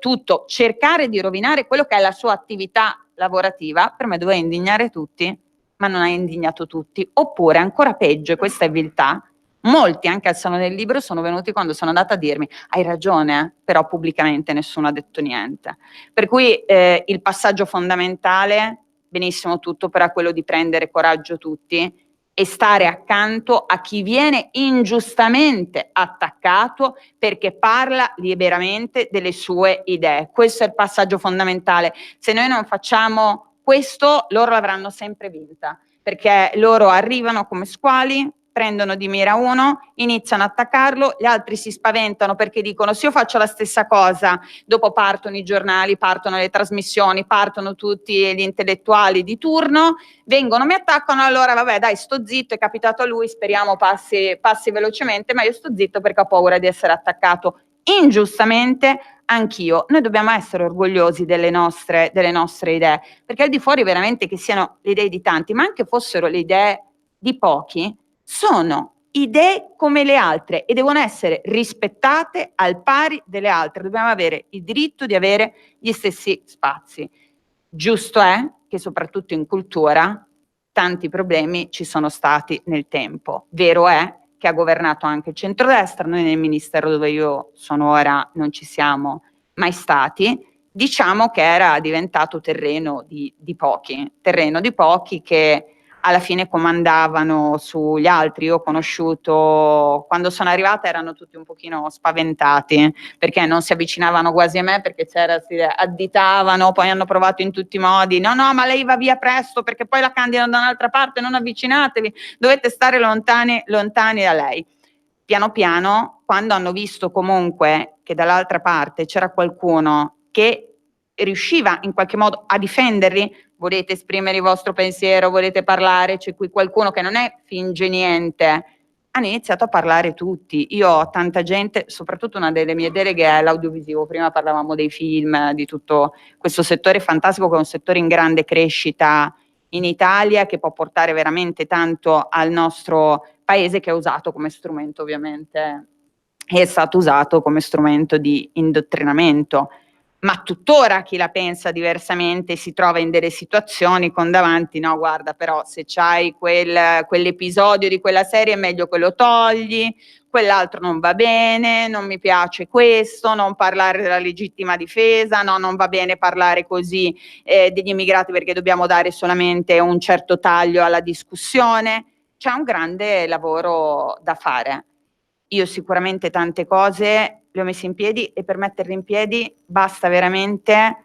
tutto, cercare di rovinare quello che è la sua attività lavorativa. Per me doveva indignare tutti, ma non ha indignato tutti. Oppure, ancora peggio, e questa è viltà, molti anche al Salone del Libro sono venuti quando sono andata a dirmi hai ragione, però pubblicamente nessuno ha detto niente. Per cui il passaggio fondamentale, benissimo tutto, però è quello di prendere coraggio tutti e stare accanto a chi viene ingiustamente attaccato perché parla liberamente delle sue idee. Questo è il passaggio fondamentale. Se noi non facciamo questo, loro l'avranno sempre vinta, perché loro arrivano come squali, prendono di mira uno, iniziano a attaccarlo, gli altri si spaventano perché dicono se io faccio la stessa cosa, dopo partono i giornali, partono le trasmissioni, partono tutti gli intellettuali di turno, vengono, mi attaccano, allora vabbè dai sto zitto, è capitato a lui, speriamo passi velocemente, ma io sto zitto perché ho paura di essere attaccato ingiustamente anch'io. Noi dobbiamo essere orgogliosi delle nostre idee, perché al di fuori veramente che siano le idee di tanti, ma anche fossero le idee di pochi, sono idee come le altre e devono essere rispettate al pari delle altre. Dobbiamo avere il diritto di avere gli stessi spazi. Giusto è che soprattutto in cultura tanti problemi ci sono stati nel tempo. Vero è che ha governato anche il centrodestra, noi nel ministero dove io sono ora non ci siamo mai stati, diciamo che era diventato terreno di pochi che alla fine comandavano sugli altri. Io ho conosciuto, quando sono arrivata erano tutti un pochino spaventati perché non si avvicinavano quasi a me, perché si additavano, poi hanno provato in tutti i modi, no ma lei va via presto perché poi la candidano da un'altra parte, non avvicinatevi, dovete stare lontani da lei. Piano piano, quando hanno visto comunque che dall'altra parte c'era qualcuno che riusciva in qualche modo a difenderli, volete esprimere il vostro pensiero, volete parlare, c'è qui qualcuno che non finge niente, hanno iniziato a parlare tutti. Io ho tanta gente, soprattutto una delle mie deleghe è l'audiovisivo, prima parlavamo dei film, di tutto questo settore fantastico che è un settore in grande crescita in Italia, che può portare veramente tanto al nostro paese, che è usato come strumento ovviamente, è stato usato come strumento di indottrinamento. ma tuttora chi la pensa diversamente si trova in delle situazioni con davanti, no guarda però se c'hai quell'episodio di quella serie è meglio che lo togli, quell'altro non va bene, non mi piace questo, non parlare della legittima difesa, no non va bene parlare così degli immigrati perché dobbiamo dare solamente un certo taglio alla discussione. C'è un grande lavoro da fare. Io sicuramente tante cose le ho messe in piedi e per metterle in piedi basta veramente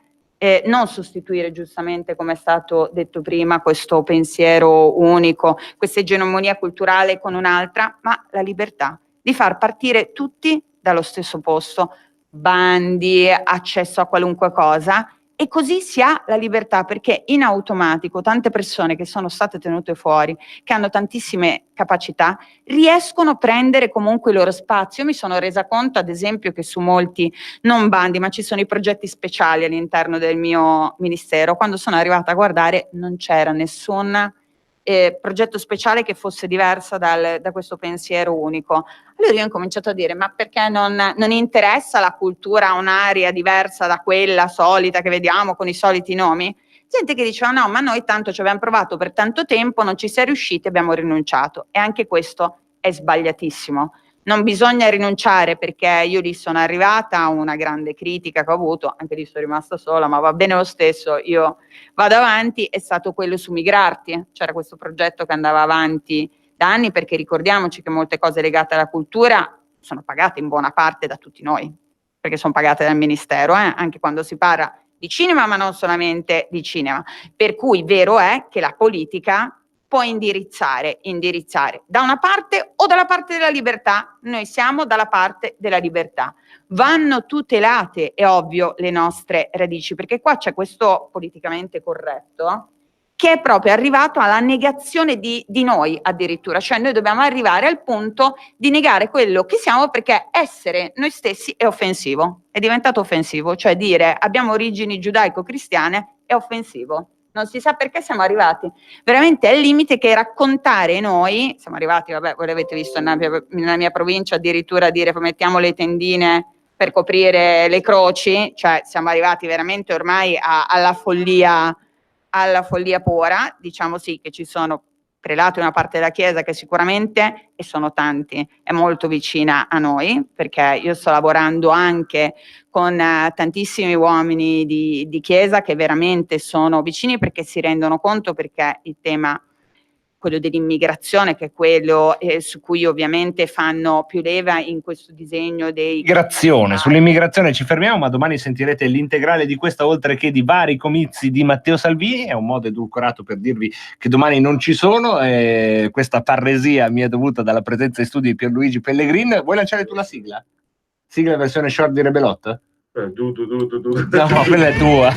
non sostituire giustamente, come è stato detto prima, questo pensiero unico, questa egemonia culturale con un'altra, ma la libertà di far partire tutti dallo stesso posto, bandi, accesso a qualunque cosa, e così si ha la libertà, perché in automatico tante persone che sono state tenute fuori, che hanno tantissime capacità, riescono a prendere comunque il loro spazio. Io mi sono resa conto, ad esempio, che su molti, non bandi, ma ci sono i progetti speciali all'interno del mio ministero. Quando sono arrivata a guardare non c'era nessun progetto speciale che fosse diversa da questo pensiero unico. Allora io ho cominciato a dire, ma perché non interessa la cultura a un'area diversa da quella solita che vediamo con i soliti nomi? Gente che diceva no, ma noi tanto ci abbiamo provato per tanto tempo, non ci si è riusciti, abbiamo rinunciato. E anche questo è sbagliatissimo. Non bisogna rinunciare, perché io lì sono arrivata a una grande critica che ho avuto, anche lì sono rimasta sola, ma va bene lo stesso, io vado avanti, è stato quello su Migrarti. C'era questo progetto che andava avanti da anni, perché ricordiamoci che molte cose legate alla cultura sono pagate in buona parte da tutti noi, perché sono pagate dal Ministero, anche quando si parla di cinema, ma non solamente di cinema. Per cui vero è che la politica può indirizzare da una parte o dalla parte della libertà. Noi siamo dalla parte della libertà. Vanno tutelate, è ovvio, le nostre radici, perché qua c'è questo politicamente corretto che è proprio arrivato alla negazione di noi addirittura, cioè noi dobbiamo arrivare al punto di negare quello che siamo, perché essere noi stessi è offensivo, è diventato offensivo, cioè dire abbiamo origini giudaico-cristiane è offensivo. Non si sa perché siamo arrivati veramente al limite che raccontare noi, siamo arrivati, vabbè, voi l'avete visto nella mia provincia, addirittura a dire mettiamo le tendine per coprire le croci, cioè siamo arrivati veramente ormai alla follia pura. Diciamo sì che ci sono prelati una parte della Chiesa che sicuramente, e sono tanti, è molto vicina a noi, perché io sto lavorando anche con tantissimi uomini di Chiesa che veramente sono vicini, perché si rendono conto, perché il tema, quello dell'immigrazione, che è quello su cui ovviamente fanno più leva in questo disegno dei... Sull'immigrazione ci fermiamo, ma domani sentirete l'integrale di questa, oltre che di vari comizi di Matteo Salvini. È un modo edulcorato per dirvi che domani non ci sono, questa parresia mi è dovuta dalla presenza in studio di Pierluigi Pellegrin. Vuoi lanciare tu la sigla? Sigla versione short di Rebelot? Du. No, quella è tua.